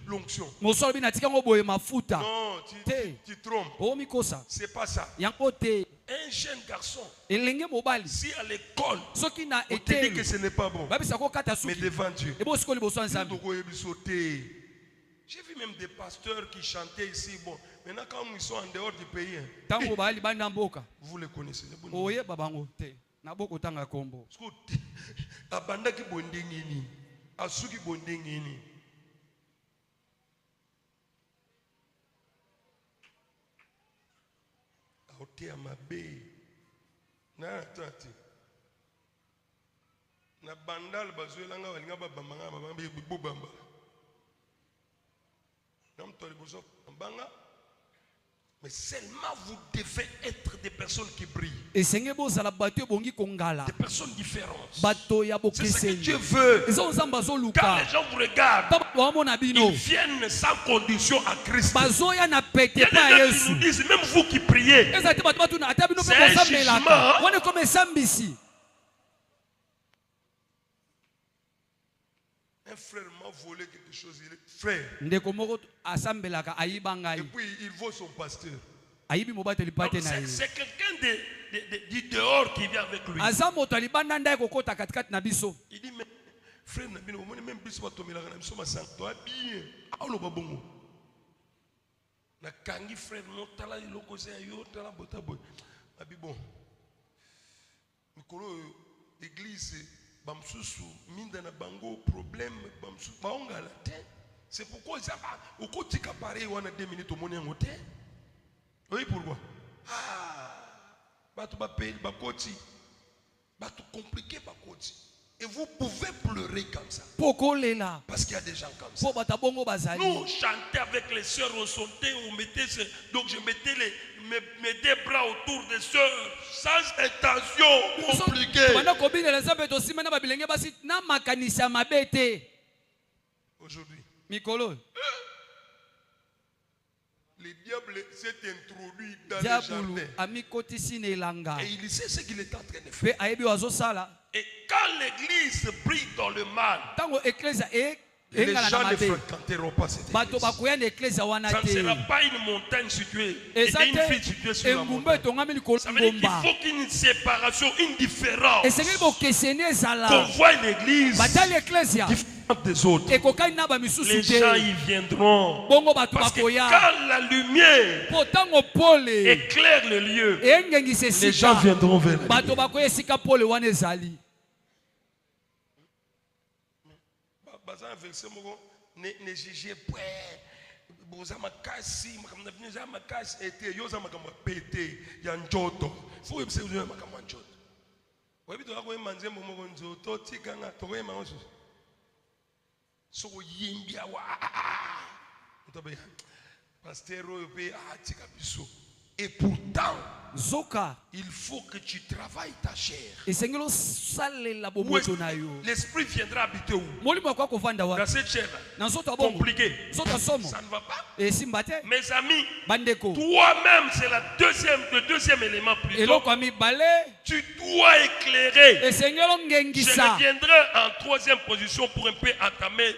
l'onction. mosolo bina tika ngo boye mafuta Non, Te. tu trompes. o mikosa C'est pas ça. yango te Un jeune garçon, elenge mobali si à l'école, soki na on te dit que etelu ce n'est pas bon, babisa kokata mais suki devant Dieu. ebo siko liboso ya nzambe J'ai vu même des pasteurs qui chantaient ici. Bon, maintenant quand ils sont en dehors du pays, hein, ntango bali banda mboka vous les connaissez. oyeba bango te na bokotanga kombo Abandaki bondengini, asuki bondengini. Aote amabe. Na tati. Na bandal bazuelanga walinga babamba babamba bibubamba. Mais seulement vous devez être des personnes qui brillent. esenge bozala bato ebongi kongala Des personnes différentes. bato ya C'est ce que bokeseni Dieu veut. eza nzambe Quand azoluka les gens vous regardent, ta bato bamona bino ils viennent sans condition à Christ. bazoya na Il y pete a mpe ya des gens qui yesu nous disent, même vous qui priez, eza te bato batuna ata bino mpe C'est un bosambelaka jugement. wana ekoma esambisi un frère m'a volé quelque chose. Il est frère. ndeko moko asambelaka ayiba Et ngai puis il vole son pasteur. ayibi mobateli Donc, pate na C'est ye c'est quelqu'un du dehors qui vient avec lui. aza moto alibanda nda ye kokota katikati na biso Il dit, mais frère, même biso batomelaka na biso masanto bien. Aloba bongo. Na kangi frère no tala iloko se yo tala bota boy. Abi bon. Mikolo église bamsusu minda na bango problème bamsusu baongala te. C'est pourquoi ça va au kotika pareil wana 2 minutes au moni ngote. Oui pourquoi? Batu ba payer ba koti. Batu compliqué ba koti. Et vous pouvez pleurer comme ça. pokolela Parce qu'il y a des gens comme ça. po bato bongo bazali Nous, on chantait avec les sœurs, on sautait, on mettait. Donc je mettais mes 2 bras autour des sœurs, sans intention compliquée. banda kobinela nzambe tosima na babilenge basi na makanisi ya mabe te Aujourd'hui, mikolo le diable s'est introduit dans le diabulu jardin. amikotisi na elanga Et il sait ce qu'il est en train de faire. mpe ayebi azosala Et quand l'église brille dans le mal, ntango eklesia les engala na gens ne mabe fréquenteront pas cette bato église. bakoya na eklesia wana Ça ne sera te pas une montagne située et eza une ville située sur la engumba montagne. etongami likolo Ça veut dire qu'il ngomba faut qu'il y ait une séparation, une différence. esengeli bokeseni Qu'on ezala voit l'église batali eklesia différente des autres. ekokani na bamisusu Les gens te y viendront. bongo bato Parce que bakoya quand la lumière po ntango pole éclaire le lieu, eyengengisa les gens esika viendront vers la bato lumière. bakoya esika pole wana ezali Baza un verset moko, ne jugez point. Boza makasi, makamna biniza makasi ete yoza makamwa pete ya njoto. Faut yebse uzo makamwa njoto. Webi to ko manze moko njoto tikanga to ko manzo. So yimbi awa. Utabe pasteur oyo pe tika biso. Et pourtant, zoka il faut que tu travailles ta chair. esengeli osalela Où bomoto na yo l'esprit viendra habiter où? molimo akoya kovanda Dans wana cette chair na nzoto ya bongo compliquée. nzoto ya somo Ça ne va pas. esimba te Mes amis, bandeko toi-même, c'est le deuxième élément plutôt. eloko ya mibale Tu dois éclairer. esengeli Je ongengisa reviendrai en 3e position pour un peu entamer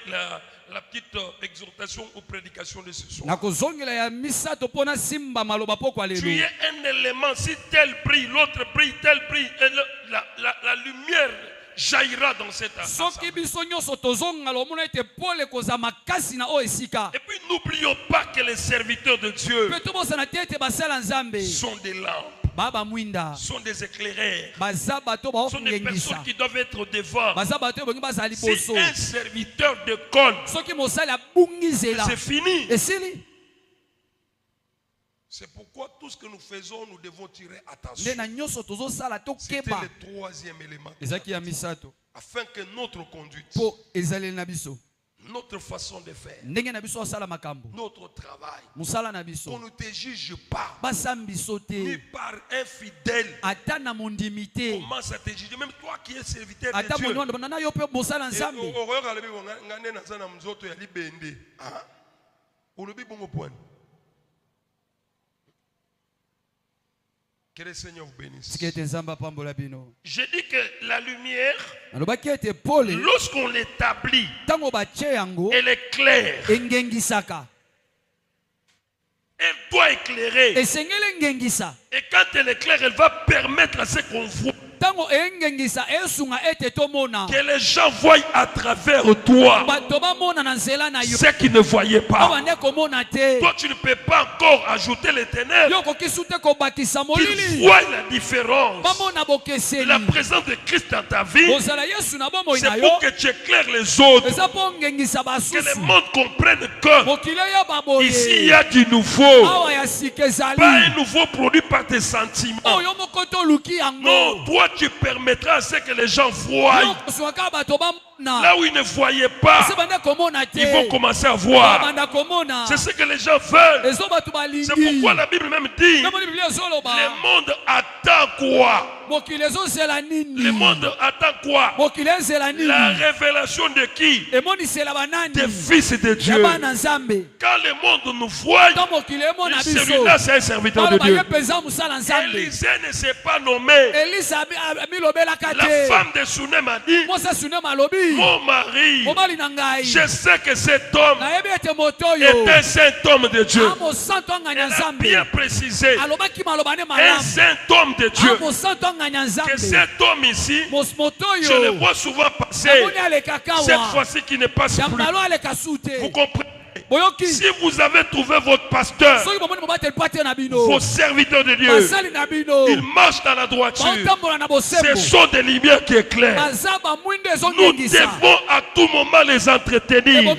la petite exhortation ou prédication de ce soir. nakozongela ya misato mpo nasimba maloba poko ya Tu lelo es un élément, si tel brille, l'autre brille, tel brille, et la lumière jaillira dans cette soki assemblée. biso nyonso tozongala omona ete pole kozala makasi na oyo esika Et puis n'oublions pas que les serviteurs de Dieu mpe tobosana te ete basala nzambe sont des lampes, baa bamwinda sont des éclaireurs, baza bato sont des personnes bakongengisa qui doivent être devant. baza bato ebongi bazala Si liboso un serviteur de col, soki mosali abungizela c'est fini. esili C'est pourquoi tout ce que nous faisons, nous devons tirer nde attention. na nyonso tozosala C'était tokeba le 3e élément. ezalaki ya misato Afin que notre conduite, mpo ezaleli na biso notre façon de faire, ndenge na biso asala makambo notre travail, mosala na qu'on biso ne te juge pas, basambi biso ni te par infidèle. ata na mondimi te Commence à te juger, même toi qui es serviteur de ata Dieu. mondimi na yo mpe mosala nzambe okoyoka lobi ngane naza na nzoto ya libende olobi bongo pwani Que le Seigneur vous bénisse. J'ai dit que la lumière, lorsqu'on l'établit, elle est claire. Elle doit éclairer. Et quand elle éclaire, elle va permettre à ce qu'on voit. Que les gens voient à travers toi ce qu'ils ne voyaient pas. Toi, tu ne peux pas encore ajouter les ténèbres. Tu vois la différence. La présence de Christ dans ta vie, c'est pour que tu éclaires les autres. Que le monde comprenne que ici il y a du nouveau. Pas un nouveau produit par tes sentiments. Non, toi tu permettras à ce que les gens voient. Là où ils ne voyaient pas, ils vont commencer à voir. C'est ce que les gens veulent. C'est pourquoi la Bible même dit, le monde attend quoi? Le monde attend quoi? La révélation de qui? Des fils de Dieu. Quand le monde nous voit, celui-là c'est un serviteur de Dieu. Élisée ne s'est pas nommé. La femme de Sunem a dit, mon mari, je sais que cet homme est un saint homme de Dieu. Elle a bien précisé, un saint homme de Dieu. Que cet homme ici, je le vois souvent passer, cette fois-ci qui ne passe plus. Vous comprenez? Si vous avez trouvé votre pasteur, vos serviteurs de Dieu, ils marchent dans la droiture. Ce sont des lumières qui éclairent. Nous devons à tout moment les entretenir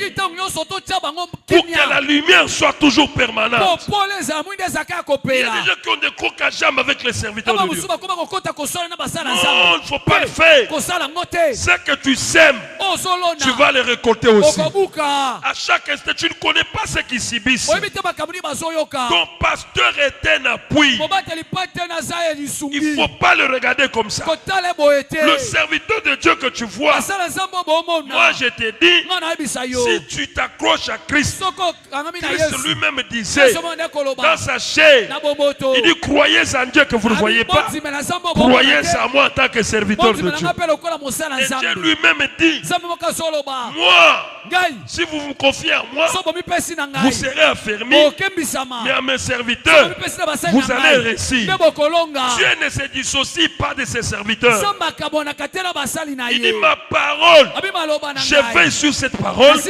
pour que la lumière soit toujours permanente. Il y a des gens qui ont des crocs à jambe avec les serviteurs de Dieu. Non, il ne faut pas le faire. Ce que tu sèmes, tu vas les récolter aussi. À chaque instant, tu ne connais pas ce qui subissent. Ton pasteur est un appui. Il ne faut pas le regarder comme ça. Le serviteur de Dieu que tu vois, moi je te dis, si tu t'accroches à Christ, Christ lui-même disait dans sa chair, il dit, croyez en Dieu que vous ne voyez pas, croyez en moi en tant que serviteur de Dieu. Et Dieu lui-même dit, moi, si vous vous confiez à moi, vous serez affermis, mais à mes serviteurs, vous allez réussir. Dieu ne se dissocie pas de ses serviteurs. Il dit, ma parole, je veille sur cette parole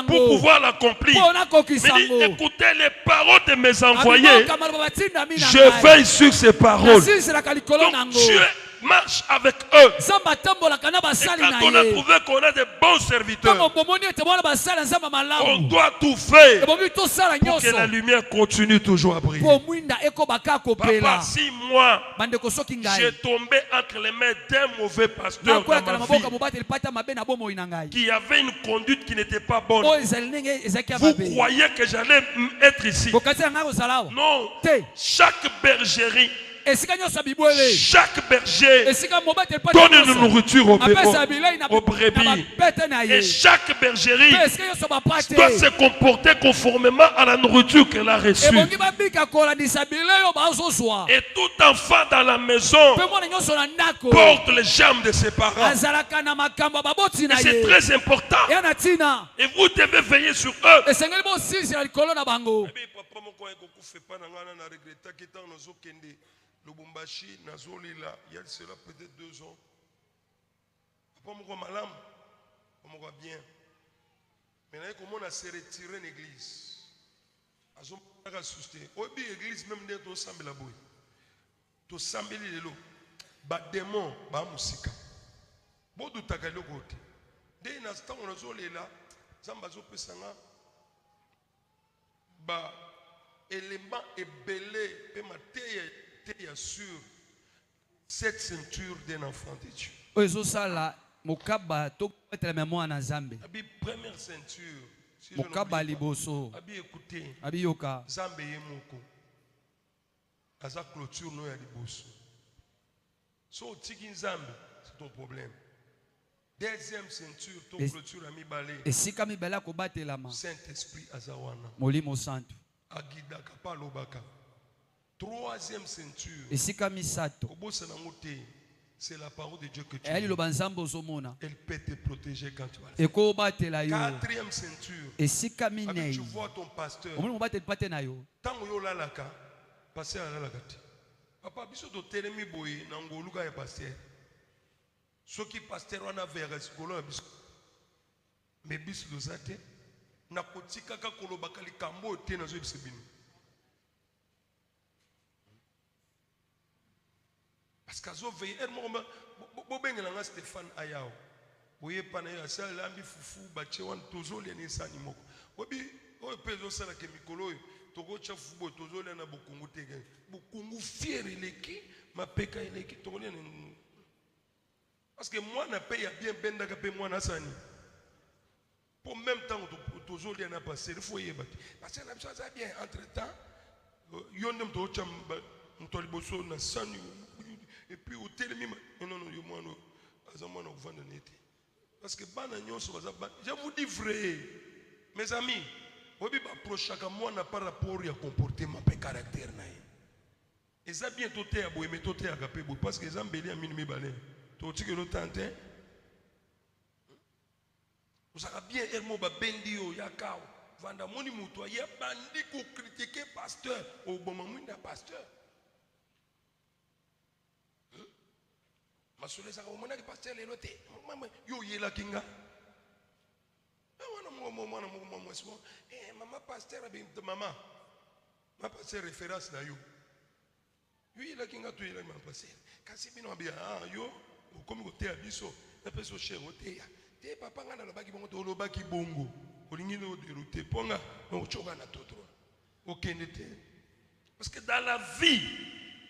pour pouvoir l'accomplir. Mais dit, écoutez les paroles de mes envoyés, je veille sur ces paroles. Donc Dieu marche avec eux. Et quand on a trouvé qu'on a de bons serviteurs, on doit tout faire pour que la lumière continue toujours à briller. Papa, si moi j'ai tombé entre les mains d'un mauvais pasteur dans ma vie, qui avait une conduite qui n'était pas bonne, vous croyez que j'allais être ici? Non, chaque bergerie, chaque berger donne une nourriture aux brebis. Et chaque bergerie doit se comporter conformément à la nourriture qu'elle a reçue. Et tout enfant dans la maison porte les jambes de ses parents. Et c'est très important. Et vous devez veiller sur eux. Lubumbashi, Nazolila, il y a cela peut-être 2 ans. Papa moko malam, papa moko bien. Mais là, comment on a se retiré l'église? Azom pas susté. Obi église même de to sambela boy. To sambeli lelo. Ba démon, ba musika. Bodu takalo kote. Dès l'instant on Nazolila, zambazo pesanga. Ba élément ébélé pe mateye sur cette ceinture d'un enfant de Dieu. Première ceinture. Si écoutez, Zambe Yemoko. Aza clôture no ya liboso. So tiki Zambe, c'est ton problème. Deuxième ceinture, ton clôture a mibale. Saint-Esprit azawana. Agida kapalo baka. Troisième ceinture. Esika misato. C'est la parole de Dieu que tu elle Elle peut te protéger quand tu vas le faire. Quatrième ceinture. Esika minei. Tu vois ton pasteur. Tant que tu as pasteur à la papa, biso do telemi boy na ngoluka ya pasteur. Soki pasteur wana vers skolo biso. Mais biso do zate na kotika ka koloba kali kambo te na zo bisebini. Parce que zo veille bo bengela nga Stéphane Ayao. Boye pana ya sala lambi fufu bache wan tozo le ni sani moko. Obi o pezo sala ke mikolo Togo chafu bo tozo le na bokungu tege. Bokungu fier eleki ma peka eleki togo le. Parce que moi na paye bien benda ka pe moi na sani. Pour même temps tozo le na passer il faut y battre. Parce que la chose a bien entre-temps yondem to chamba ntoli boso na sani. Et puis au télémi non yo moi no azama na vendre neti parce que bana nyonso bazaba je vous dis vrai mes amis obi ba prochaka moi na par rapport ya comportement pe caractère na ye eza bien toté ya boye metoté ya kapé parce que ezambeli ya minimi balé to tike lo tante osaka bien elmo ba bendi yo ya kao vanda moni muto ya bandi ko critiquer pasteur au bon moment da pasteur. Masole saka omona ki pasteur lelo te mama yo yela kinga mwana mwesimo mama pasteur mama ma pasteur référence na yo yela kinga to yela ma pasteur kasi bino abia yo komi ko te abiso na peso cher oteya te papa ngana lobaki bongo to lobaki bongo olingi no dérouter ponga no choka na totro okende te parce que dans la vie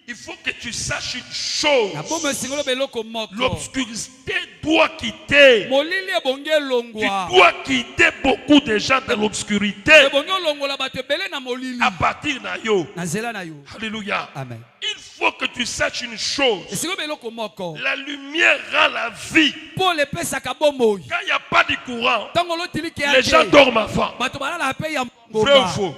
il faut que tu saches une chose. L'obscurité doit quitter. Tu dois quitter beaucoup de gens dans l'obscurité. À partir d'Ayo. Alléluia. Amen. Il faut que tu saches une chose. La lumière rend la vie. Quand il n'y a pas de courant, les gens dorment avant. Vrai ou faux?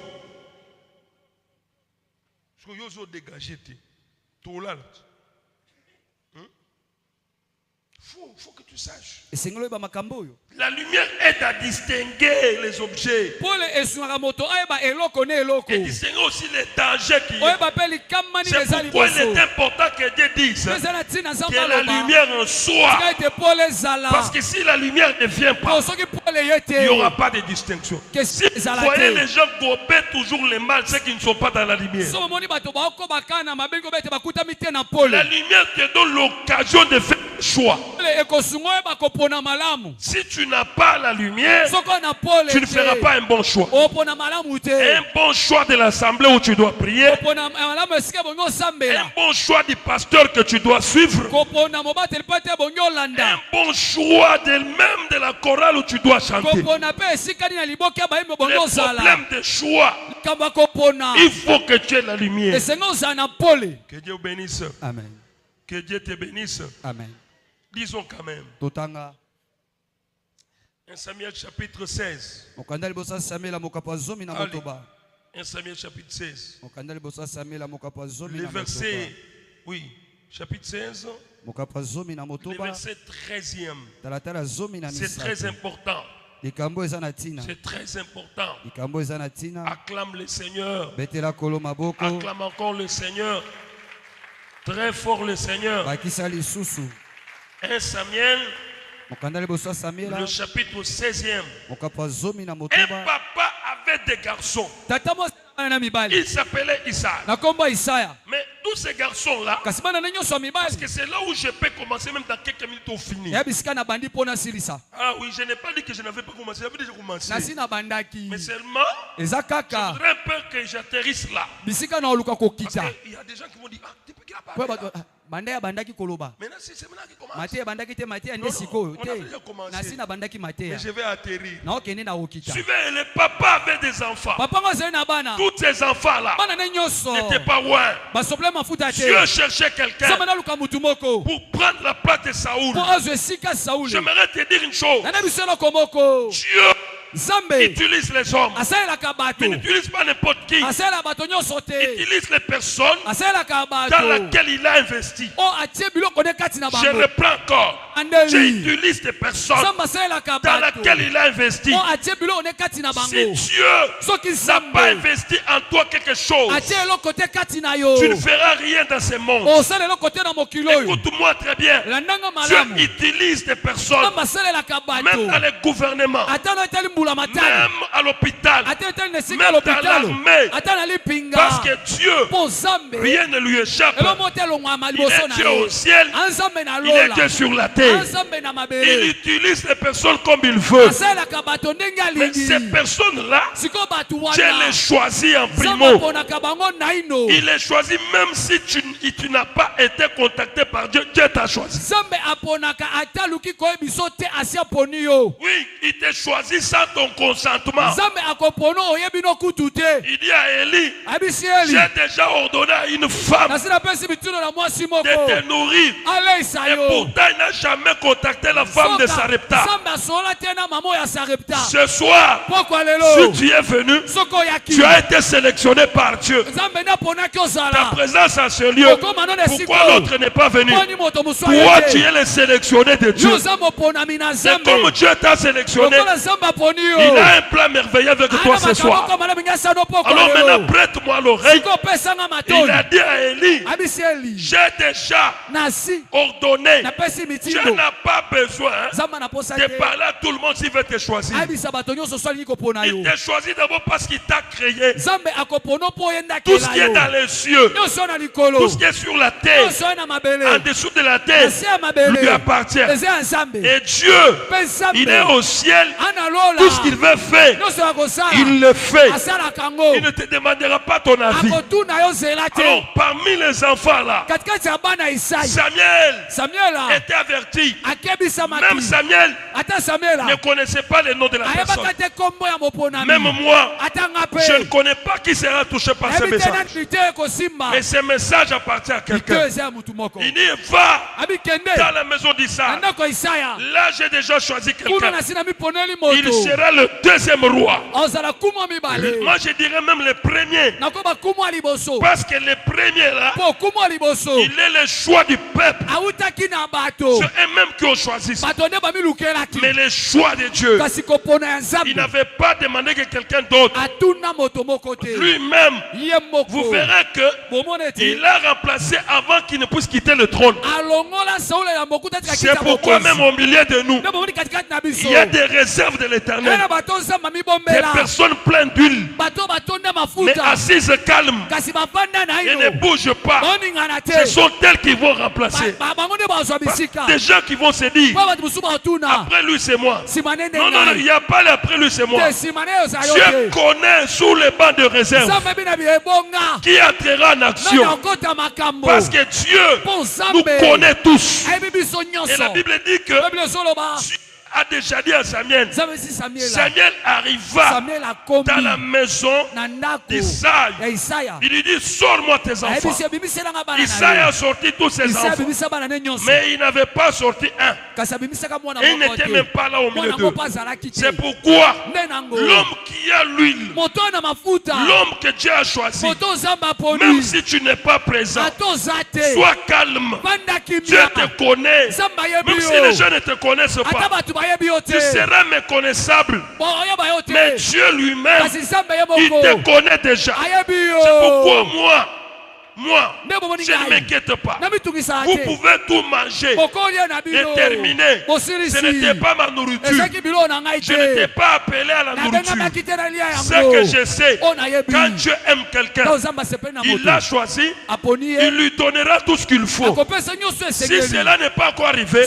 Faut que tu saches. La lumière aide à distinguer les objets. Et distinguer aussi les dangers qu'il y a. C'est pourquoi il est important que Dieu dise que la lumière en soi. Parce que si la lumière ne vient pas, il n'y aura pas de distinction. Si vous voyez les gens gober toujours les mal, ceux qui ne sont pas dans la lumière. La lumière te donne l'occasion de faire le choix. Si tu n'as pas la lumière, tu ne feras pas un bon choix. Un bon choix de l'assemblée où tu dois prier. Un bon choix du pasteur que tu dois suivre. Un bon choix même de la chorale où tu dois chanter. Le problème de choix, il faut que tu aies la lumière. Que Dieu bénisse. Amen. Que Dieu te bénisse. Amen. Disons quand même. 1 Samuel chapitre 16. 1 Samuel chapitre 16. Le verset, oui, chapitre 16. Le verset 13e. C'est très important. C'est très important. Acclame le Seigneur. Acclame encore le Seigneur. Très fort le Seigneur. 1 Samuel. Le chapitre 16e. Un papa avait des garçons. Il s'appelait Isaac. Mais tous ces garçons-là, parce que c'est là où je peux commencer, même dans quelques minutes au fini. Ah oui, je n'ai pas dit que je n'avais pas commencé, j'avais déjà commencé. Mais seulement, je voudrais un peu que j'atterrisse là. Parce qu'il y a des gens qui m'ont dit, ah, tu peux qu'il a parlé là. Maintenant, c'est maintenant qui commence. Mais je vais atterrir. Suivez, le papa avait des enfants. Tous ces enfants-là n'étaient pas loin. Dieu cherchait quelqu'un pour prendre la place de Saoul. J'aimerais te dire une chose. Dieu utilise les hommes. Il n'utilise pas n'importe qui. Il utilise les personnes dans lesquelles il a investi. Je reprends encore. Dieu utilise des personnes dans lesquelles il a investi. Si Dieu n'a pas investi en toi quelque chose, tu ne feras rien dans ce monde. Écoute-moi très bien. Dieu utilise des personnes, même dans les gouvernements, même à l'hôpital, même dans l'armée, parce que Dieu, rien ne lui échappe. Il est Dieu au ciel, il est Dieu sur la terre. Il utilise les personnes comme il veut. Mais ces personnes-là, Dieu les choisit en primo. Il les choisit même si tu n'as pas été contacté par Dieu. Dieu t'a choisi. Oui, il t'a choisi sans ton consentement. Il dit à Élie, j'ai déjà ordonné à une femme de te nourrir. Et pourtant, il n'a jamais contacté la femme de Sarepta. Ce soir, si tu es venu, tu as été sélectionné par Dieu. Ta présence à ce lieu, pourquoi l'autre n'est pas venu? Toi, tu es le sélectionné de Dieu. C'est comme Dieu t'a sélectionné. Il a un plan merveilleux avec toi ce soir. Alors maintenant, prête-moi l'oreille. Il a dit à Élie, j'ai déjà ordonné. Dieu n'a pas besoin de parler à tout le monde s'il veut te choisir. Il t'a choisi d'abord parce qu'il t'a créé. Tout ce qui est dans les cieux, tout ce qui est sur la terre, en dessous de la terre, lui appartient. Et Dieu, il est au ciel. Tout ce qu'il veut faire, il le fait. Il ne te demandera pas ton avis. Alors, parmi les enfants là, Samuel était averti. Même Samuel ne connaissait pas le nom de la personne. Même moi, je ne connais pas qui sera touché par ce message. Mais ce message appartient à quelqu'un. Il dit, va dans la maison d'Isaac. Là, j'ai déjà choisi quelqu'un. Il sera le deuxième roi. Moi, je dirais même le premier. Parce que le premier là, il est le choix du peuple. C'est eux-mêmes qui ont choisi ça. Mais le choix de Dieu, il n'avait pas demandé que quelqu'un d'autre. Lui-même, vous verrez qu'il a remplacé avant qu'il ne puisse quitter le trône. C'est pourquoi même au milieu de nous, il y a des réserves de l'éternel. Des personnes pleines d'huile, mais assises calmes et ne bougent pas. Ce sont elles qui vont remplacer. Des gens qui vont se dire, après lui c'est moi. Non, non, il n'y a pas après lui c'est moi. Dieu connaît sous les bancs de réserve qui entrera en action. Parce que Dieu nous connaît tous. Et la Bible dit que Dieu a déjà dit à Samuel. Samuel arriva dans la maison d'Isaïe. Il lui dit, sors-moi tes enfants. Isaïe a sorti tous ses enfants. Mais il n'avait pas sorti un. Et il n'était même pas là au milieu d'eux. C'est pourquoi l'homme qui a l'huile, l'homme que Dieu a choisi, même si tu n'es pas présent, sois calme. Dieu te connaît. Même si les gens ne te connaissent pas, tu seras méconnaissable. Mais Dieu lui-même, il te connaît déjà. C'est pourquoi moi, je ne m'inquiète pas. Vous pouvez tout manger et terminer. Ce n'était pas ma nourriture. Je n'étais pas appelé à la nourriture. Ce que je sais, quand Dieu aime quelqu'un, il l'a choisi, il lui donnera tout ce qu'il faut. Si cela n'est pas encore arrivé,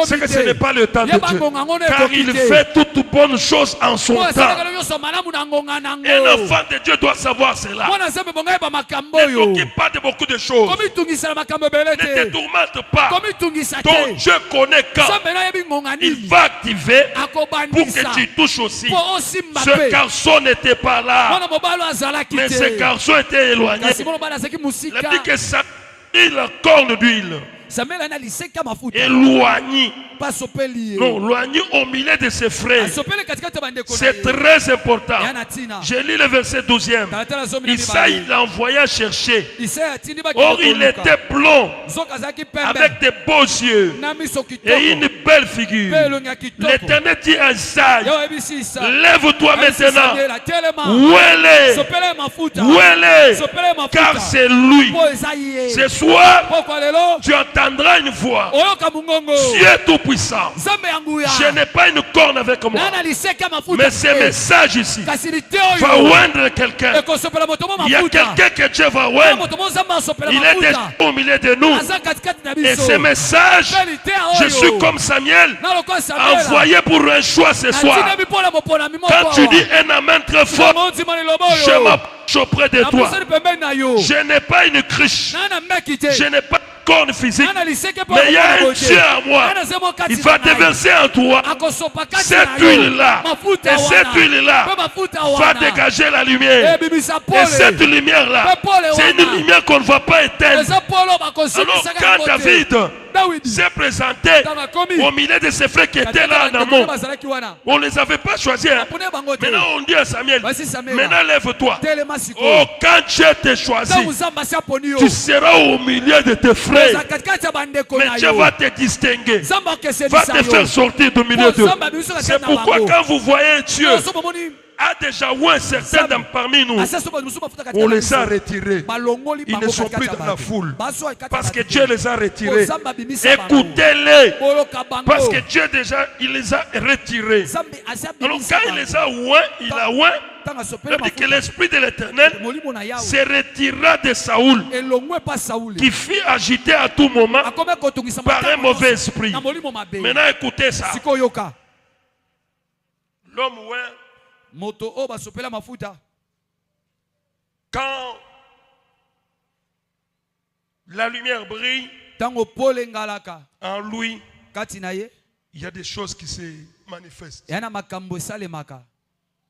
c'est que ce n'est pas le temps de Dieu. Car il fait toute bonne chose en son temps. Un enfant de Dieu doit savoir cela. Ne t'occupe pas de beaucoup de choses. Ne te tourmente pas. Donc Dieu connaît quand il va activer pour que tu touches aussi. Ce garçon n'était pas là, mais ce garçon était éloigné. Il a dit que ça a mis la corne d'huile. éloigné. Non, éloigné au milieu de ses frères. C'est très important. Je lis le verset 12e. Isaïe l'a envoyé chercher. Or, il était blond, avec des beaux yeux et une belle figure. L'Éternel dit à Isaïe, lève-toi maintenant. Où elle est? Où elle est? Car c'est lui. Ce soir, tu entendras une voix. Dieu tout-puissant. Je n'ai pas une corne avec moi. Mais ce message ici va oindre quelqu'un. Il y a quelqu'un que Dieu va oindre. Il est déjà au milieu de nous. Et ce message, je suis comme Samuel, envoyé pour un choix ce soir. Quand tu dis un amen très fort, je m'approche auprès de toi. Je n'ai pas une cruche. Je n'ai pas de corne physique. Mais il y a un Dieu à moi. Il va déverser en toi cette huile-là. Et cette huile-là va dégager la lumière. Et cette lumière-là, c'est une lumière qu'on ne va pas éteindre. Alors quand David s'est présenté au milieu de ses frères qui étaient là en amont, on ne les avait pas choisis. Maintenant on dit à Samuel, maintenant lève-toi. Oh, quand Dieu t'a choisi, tu seras au milieu de tes frères. Mais Dieu va te distinguer, va te faire sortir du milieu d'eux. C'est pourquoi quand vous voyez Dieu a déjà oué certains parmi nous, on les a retirés. Ils ne sont plus dans la foule parce que Dieu les a retirés. Écoutez-les, parce que Dieu déjà il les a retirés. Alors quand il les a oué, il a oué. Il dit que l'esprit de l'Éternel se retira de Saoul, qui fut agité à tout moment par un mauvais esprit. Maintenant écoutez ça. L'homme quand la lumière brille en lui, il y a des choses qui se manifestent.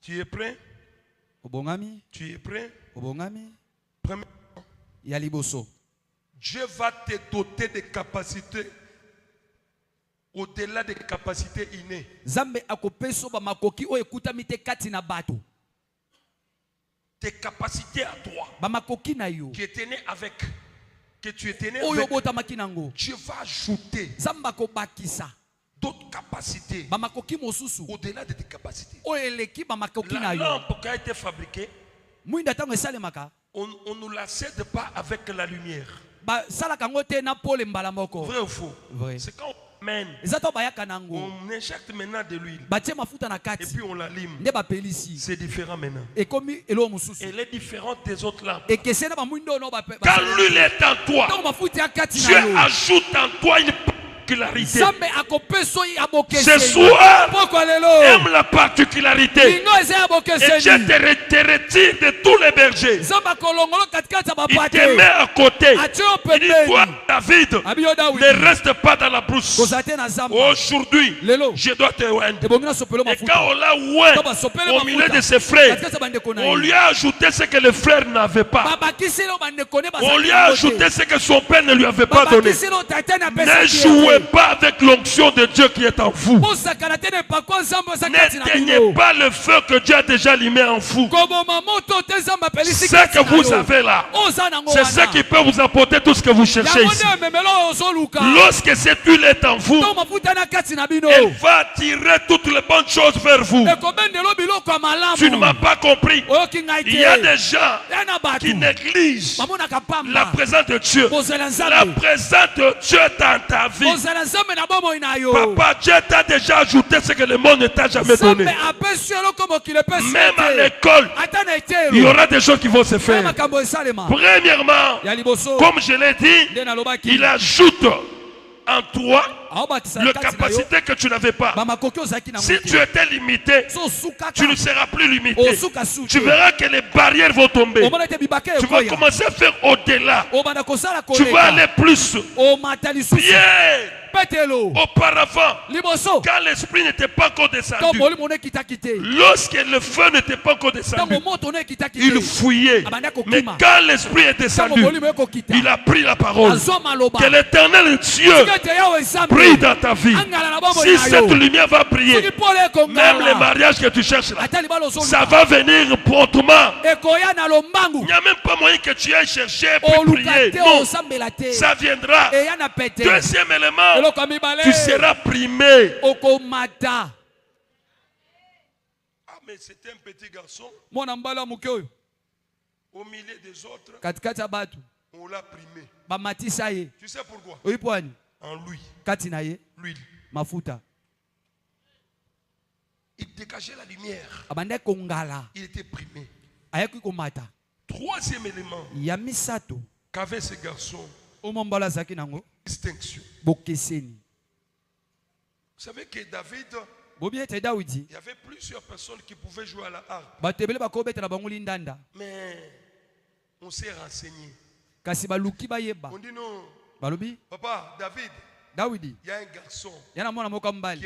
Tu es prêt? Tu es prêt? Premièrement, Dieu va te doter de capacités au-delà des capacités innées. Tes capacités à toi, qui étaient nées avec, que tu étais né avec, Dieu va ajouter d'autres capacités au-delà de tes capacités. La lampe qui a été fabriquée, on ne la cède pas avec la lumière. Vrai ou faux? C'est quand on mène, on injecte maintenant de l'huile et puis on l'allume. C'est différent maintenant. Elle est différente des autres lampes. Quand l'huile est en toi, Dieu ajoute en toi une particularité. Ce soir, aime la particularité. Et Dieu te retire de tous les bergers. Il te met à côté. Il dit, toi, David, ne reste pas dans la brousse. Aujourd'hui, je dois te oindre. Et quand on l'a oint au milieu de ses frères, on lui a ajouté ce que les frères n'avaient pas. On lui a ajouté ce que son père ne lui avait pas donné. Ne jouez pas avec l'onction de Dieu qui est en vous. N'éteignez pas le feu que Dieu a déjà allumé en vous. Ce que vous avez là, c'est ce qui peut vous apporter tout ce que vous cherchez ici. Lorsque cette huile est en vous, elle va attirer toutes les bonnes choses vers vous. Tu ne m'as pas compris. Il y a des gens qui négligent la présence de Dieu. La présence de Dieu dans ta vie. Papa, Dieu t'a déjà ajouté ce que le monde ne t'a jamais donné. Même à l'école, il y aura des choses qui vont se faire. Premièrement, comme je l'ai dit, il ajoute en toi la capacité que tu n'avais pas. Si tu étais limité, tu ne seras plus limité. Tu verras que les barrières vont tomber. Tu vas commencer à faire au-delà. Tu vas aller plus. Pierre Auparavant, quand l'esprit n'était pas encore descendu, lorsque le feu n'était pas encore descendu, il fouillait. Mais quand l'esprit est descendu, il a pris la parole. Que l'Éternel Dieu brille dans ta vie. Si cette lumière va briller, même les mariages que tu cherches là, ça va venir promptement. Il n'y a même pas moyen que tu ailles chercher pour prier. Non, ça viendra. Deuxième élément, tu seras primé. Ah, mais c'était un petit garçon. Au milieu des autres, on l'a primé. Tu sais pourquoi? En lui. L'huile. Il dégageait la lumière. Il était primé. Troisième élément qu'avait ce garçon, distinction. Vous savez que David, il y avait plusieurs personnes qui pouvaient jouer à la harpe. Mais on s'est renseigné. On dit non. Papa, David, il y a un garçon qui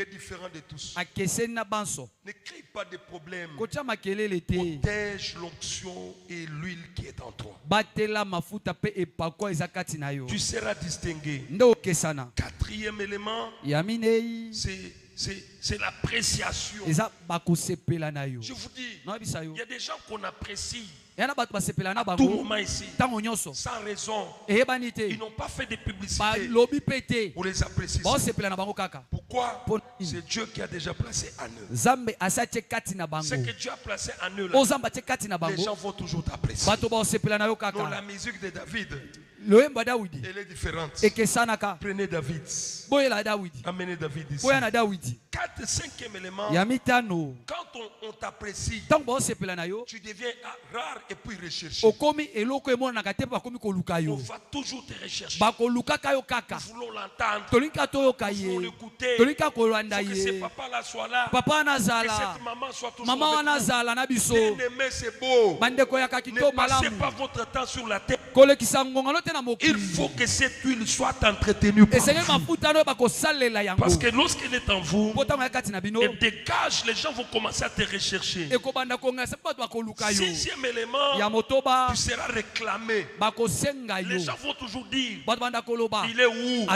est différent de tous. Ne crée pas de problème. Protège l'onction et l'huile qui est en toi. Tu seras distingué. Quatrième élément, c'est l'appréciation. Je vous dis, il y a des gens qu'on apprécie à tout moment ici, sans raison. Ils n'ont pas fait de publicité pour les apprécier. Pourquoi? C'est Dieu qui a déjà placé en eux. Ce que Dieu a placé en eux, là, les gens vont toujours t'apprécier. Donc la musique de David, elle est différente. Prenez David. Amenez David ici. 4 et 5e élément. Quand on t'apprécie, tu deviens rare et puis recherché. On va toujours te rechercher. Nous voulons l'entendre. Nous voulons l'écouter. Que ce papa là soit là. Que cette maman soit toujours avec nous. Bien-aimé, c'est beau. Ne passez pas votre temps sur la terre. Il faut que cette huile soit entretenue par vous. Parce que lorsqu'elle est en vous, elle dégage, les gens vont commencer à te rechercher. 6e élément, tu seras réclamé. Les gens vont toujours dire, il est où?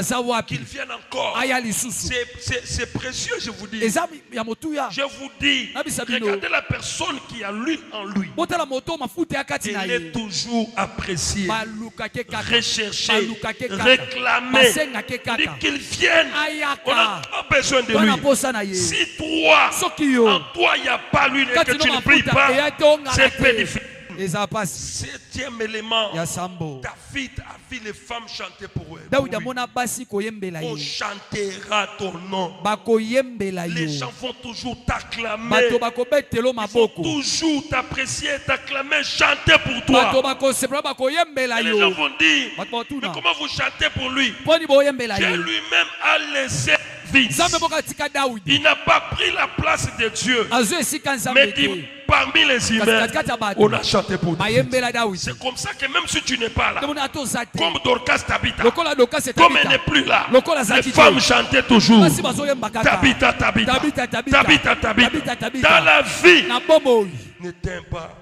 Qu'il vienne encore. C'est précieux, je vous dis. Je vous dis, regardez la personne qui a l'huile en lui. Il est toujours apprécié, recherché, réclamé. Dès qu'il vienne, on n'a pas besoin de lui. Si toi, en toi, il n'y a pas l'huile et que tu ne pries pas, c'est peu difficile. 7e élément, David a vu les femmes chanter pour eux. On chantera ton nom. Les gens vont toujours t'acclamer. Ils vont toujours t'apprécier, t'acclamer, chanter pour toi. Et les gens vont dire, mais comment vous chantez pour lui? Dieu lui-même a laissé vide. Il n'a pas pris la place de Dieu. Mais parmi les humains, on a chanté pour Dieu. C'est comme ça que même si tu n'es pas là, comme Dorcas Tabitha, comme elle n'est plus là, les femmes chantaient toujours Tabitha, Tabitha, Tabitha, Tabitha. Dans la vie, n'éteins pas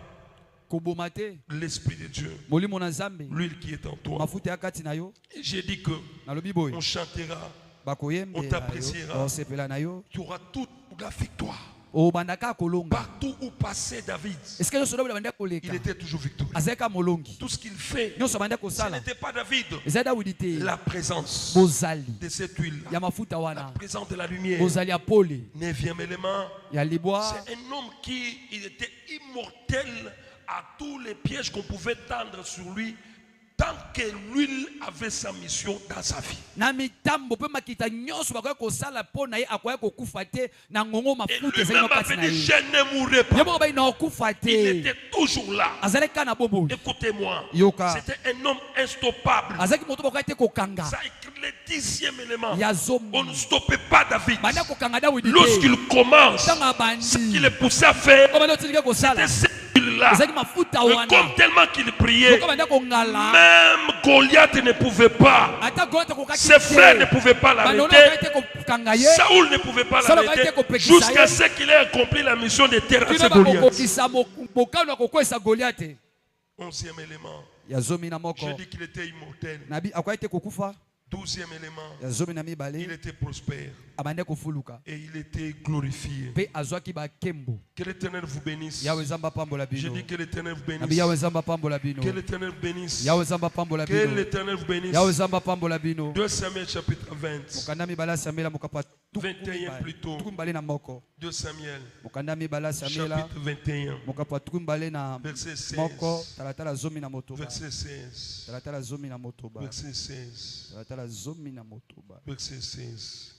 l'esprit de Dieu, l'huile qui est en toi. Et j'ai dit que on chantera, on t'appréciera, tu auras toute la victoire. Partout où passait David, il était toujours victorieux. Tout ce qu'il fait, ce n'était pas David. La présence de cette huile, la présence de la lumière. 9e élément, c'est un homme qui était immortel à tous les pièges qu'on pouvait tendre sur lui. Tant que l'huile avait sa mission dans sa vie. Et lui-même avait dit, je ne mourrai pas. Il était toujours là. Écoutez-moi, c'était un homme instoppable. Ça écrit le 10e élément. On ne stoppait pas David. Lorsqu'il commence, ce qu'il est poussé à faire, c'était là. Mais comme tellement qu'il priait, même Goliath ne pouvait pas. Ses frères ne pouvaient pas l'arrêter. Saoul ne pouvait pas l'arrêter. Jusqu'à ce qu'il ait accompli la mission de terrasser Goliath. 11e élément. J'ai dit qu'il était immortel. 12e élément, il était prospère et il était glorifié. Que l'Éternel vous bénisse. J'ai dit que l'Éternel vous bénisse. Que l'Éternel vous bénisse. Que l'Éternel vous bénisse. 2 Samuel chapitre 20. 21 plutôt. 2 Samuel chapitre 21. Verset 16. Verset 16. Verset 16. Verset 16.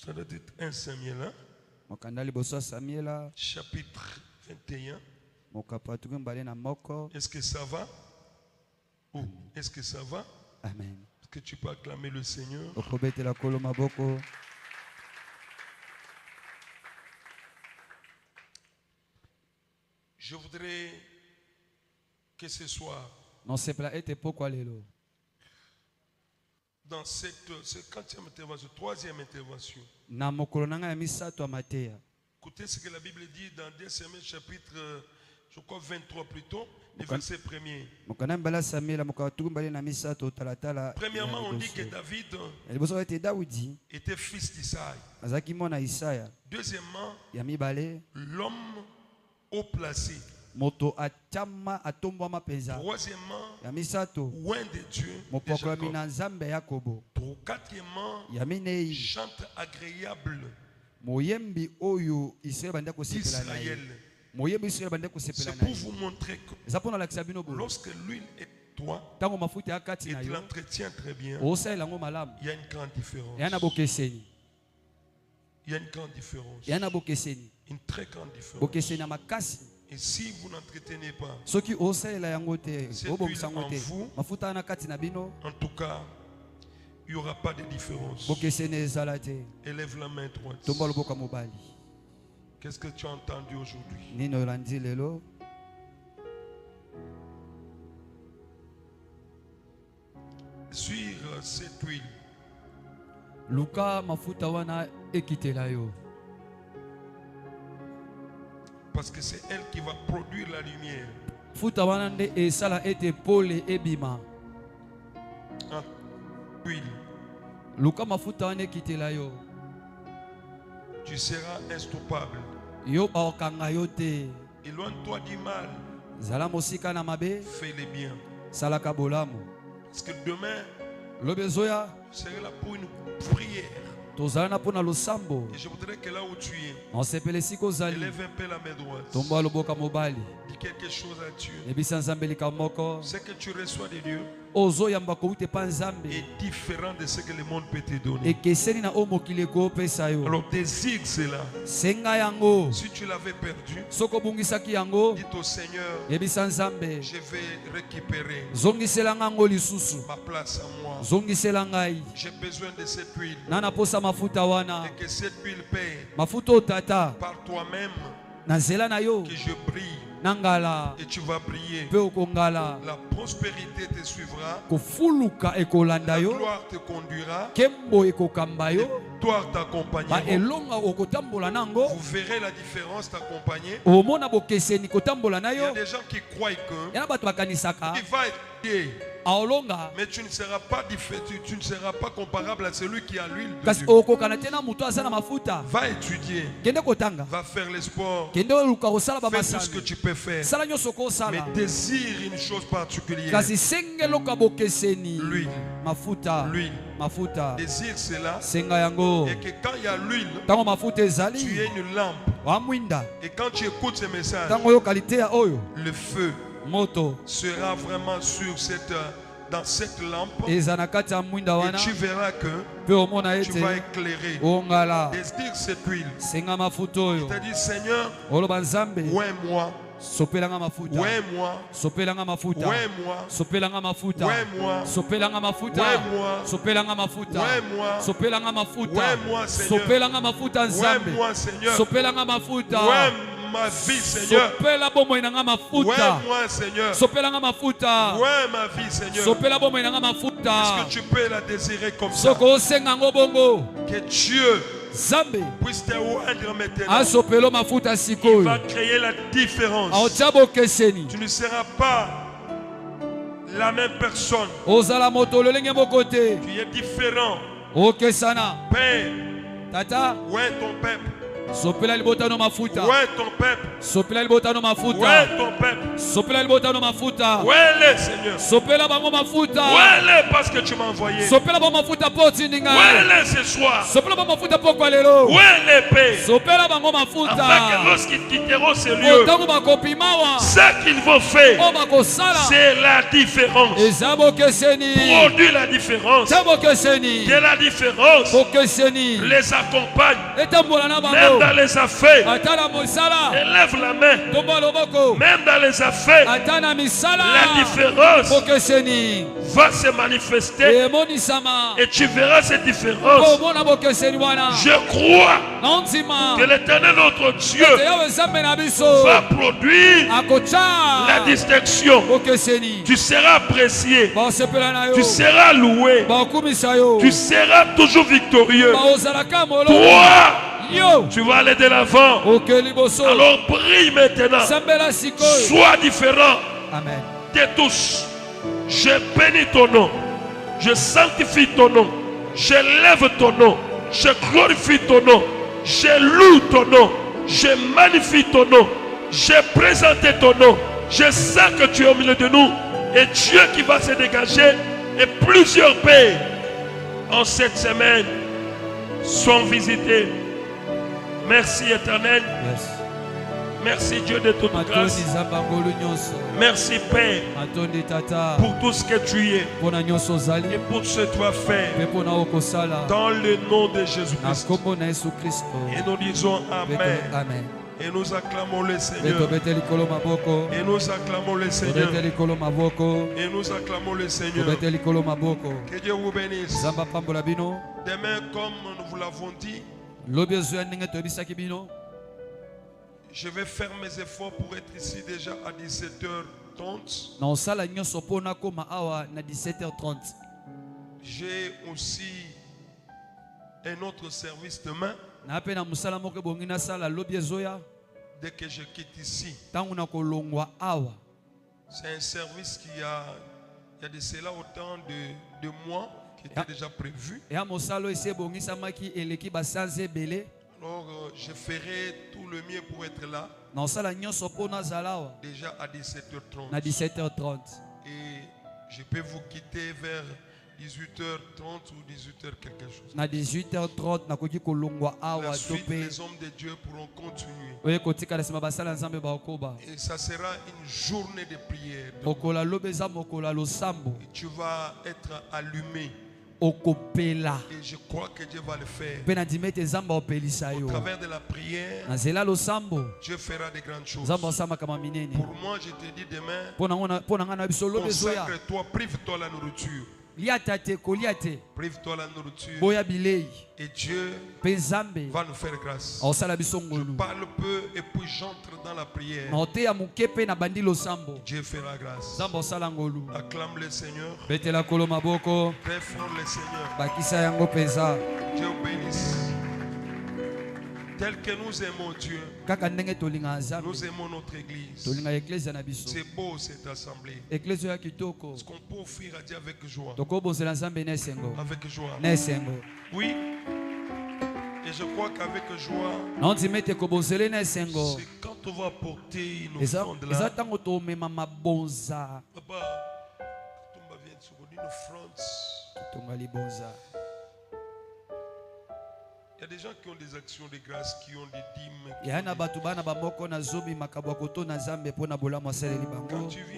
Ça doit être 1 Samuel, hein? Chapitre 21. Est-ce que ça va? Oh, est-ce que ça va? Amen. Est-ce que tu peux acclamer le Seigneur? Je voudrais que ce soit dans cette 50e intervention, 3e intervention. Écoutez ce que la Bible dit dans 2 Samuel chapitre, je crois 23 plutôt, le verset 1er. Premièrement, on dit que David était fils d'Isaïe. Deuxièmement, l'homme haut placé. Troisièmement, loin de Dieu de Jacob. Quatrièmement, chante agréable d'Israël. C'est pour vous montrer que lorsque l'huile est toi et tu l'entretiens très bien, il y a une grande différence. Il y a une grande différence. Une très grande différence. Et si vous n'entretenez pas cette huile en vous, en tout cas, il n'y aura pas de différence. Élève la main droite. Qu'est-ce que tu as entendu aujourd'hui? Sur cette huile, parce que c'est elle qui va produire la lumière. Huile. Tu seras instoppable. Éloigne-toi du mal. Fais le bien. Parce que demain, je serai là pour une prière. Et je voudrais que là où tu es, élève un peu la main droite. Dis quelque chose à Dieu. Ce que tu reçois de Dieu est différent de ce que le monde peut te donner. Alors désire cela. Si tu l'avais perdu, dis au Seigneur, je vais récupérer ma place à moi. J'ai besoin de cette huile. Et que cette huile paye par toi-même que je brille. Et tu vas briller. La prospérité te suivra. La gloire te conduira. La victoire t'accompagnera. Vous verrez la différence t'accompagner. Il y a des gens qui croient que il va être mais tu ne seras pas différent, tu ne seras pas comparable à celui qui a l'huile de Dieu. Va étudier, va faire le sport, fais tout ce que tu peux faire, mais désire une chose particulière. L'huile. Désire cela. Et que quand il y a l'huile, tu es une lampe. Et quand tu écoutes ce message, le feu sera vraiment dans cette lampe. Et tu verras que tu vas éclairer. Désire cette huile. Il t'a dit, Seigneur, ouais-moi. Sopelanga mafuta. Ouais-moi. Sopelanga mafuta. Ouais-moi. Sopelanga mafuta. Ouais-moi. Sopelanga mafuta. Ouais-moi. Sopelanga mafuta. Ouais-moi. Sopelanga mafuta. Ouais-moi, Seigneur. Sopelanga mafuta nzambe. Ouais-moi, Seigneur. Sopelanga mafuta. ma vie, Seigneur. Ouais, moi, Seigneur. Ouais, ma vie, Seigneur. Est-ce que tu peux la désirer comme ça? Que Dieu puisse te oindre maintenant. Il va créer la différence. Tu ne seras pas la même personne. Tu es différent. Père, Tata, ouais ton peuple. Sopela libota no mafuta. Ouais ton peuple. Sopela libota no mafuta. Ouais ton peuple. Sopela libota no mafuta. Ouais les Seigneur. Sopela bango mafuta. Ouais les parce que tu m'as envoyé. Sopela bango mafuta po tindinga. Ouais les ce soir. Sopela bango mafuta po kwa lelo. Ouais les paix. Sopela bango mafuta. Afin que lorsqu'ils quitteront ce lieu, Otango bakopimawa. ce qu'ils vont faire, O bakosala. c'est la différence. Ezabo keseni. Produit la différence. Zabo keseni. Que la différence Po keseni. les accompagne. Etambola na bango. Même dans les affaires. Atana mosala. Élève la main. Tomba loboko. Même dans les affaires. Atana misala. La différence Po keseni. va se manifester. Emonisama. Et tu verras cette différence. Po mona bo keseni wana. Je crois Nontima. que l'Éternel notre Dieu Yawe zambe na biso. va produire Akocha. la distinction. Po keseni. Tu seras apprécié. Ba sepela na yo. Tu seras loué. Ba kumisa yo. Tu seras toujours victorieux. Ba ozalaka molo. Toi, Yo. tu vas aller de l'avant. Ok liboso. Alors brille maintenant. Sambela sikoy. Sois différent Amen. de tous. Je bénis ton nom. Je sanctifie ton nom. Je lève ton nom. Je glorifie ton nom. Je loue ton nom. Je magnifie ton nom. Je présente ton nom. Je sens que tu es au milieu de nous. Et Dieu qui va se dégager. Et plusieurs pays en cette semaine sont visités. Merci éternel. Yes. Merci Dieu de toute grâce. Matoni zambangolu nyonso. Merci Père Matoni tata. pour tout ce que tu es Pona nyonso zali. et pour ce que tu vas faire Pe pona okosala. dans le nom de Na Jésus-Christ. kombo na Yesu Kristo. Et nous disons Amen. Amen. Et nous acclamons le Beto Seigneur. beteli kolo maboko. Et nous acclamons le Seigneur. Beteli kolo maboko. Et nous acclamons le Seigneur. Beteli kolo maboko. Que Dieu vous bénisse. Zamba pambola bino. Demain, comme nous vous l'avons dit, Lobi ozuya ndenge tobisaki bino. je vais faire mes efforts pour être ici déjà à 17h30. Na osala nyonso pona koma awa na 17h30. J'ai aussi un autre service demain. Na pe na musala moko bongi na sala lobi ezoya. Dès que je quitte ici, Tangu na kolongwa awa. c'est un service il y a de cela autant de mois qui était déjà prévu. Ya mosalo ese bongi samaki eleki basanze belé. Alors je ferai tout le mieux pour être là Na osala nyonso pona zalawa déjà à 17h30. na 17h30. Et je peux vous quitter vers 18h30 ou 18h quelque chose. Na 18h30 nakoki kolongwa awa La suite, tope. les hommes de Dieu pourront continuer. Oye kotika na sima basala nzambe bakoba. Et ça sera une journée de prière. Mokola lobeza mokola losambo. Et tu vas être allumé. Okopela. Et je crois que Dieu va le faire. Pe na dimete zamba opelisa Au yo. travers de la prière, Na zela losambo. Dieu fera de grandes choses. Zamba osama kama minene. Pour moi, je te dis demain, Pona ngana biso lobezoya. consacre-toi, prive-toi la nourriture. Liata te koliate. Prive-toi la nourriture. Boya bilei. Et Dieu Pe zambe. va nous faire grâce. Osala biso Je ngolu. parle peu et puis j'entre dans la prière. Na ote ya mukepe na bandi losambo. Dieu fera grâce. Zamba osala ngolu. Acclame le Seigneur. Betela kolo maboko. Très fort le Seigneur. Bakisa yango peza. Dieu bénisse. Tel que nous aimons Dieu, Kaka ndenge tolinga nzambe. nous aimons notre église. Tolinga eklezia na biso. C'est beau cette assemblée. Eklezia ya kitoko. Ce qu'on peut offrir à Dieu avec joie. Tokobonzela nzambe na esengo. Avec joie. Na esengo. Oui. Et je crois qu'avec joie, Nondimete kobonzele na esengo. c'est quand on va porter une Eza offrande eza là. tango tomema mabonza. Papa, quand on va venir sur une offrande, Tonga libonza. il y a des gens qui ont des actions de grâce, qui ont des dîmes. Ya na batu bana bamoko na zobi makabwa koto na zambe pona bola mwasaleli Quand bango. tu viens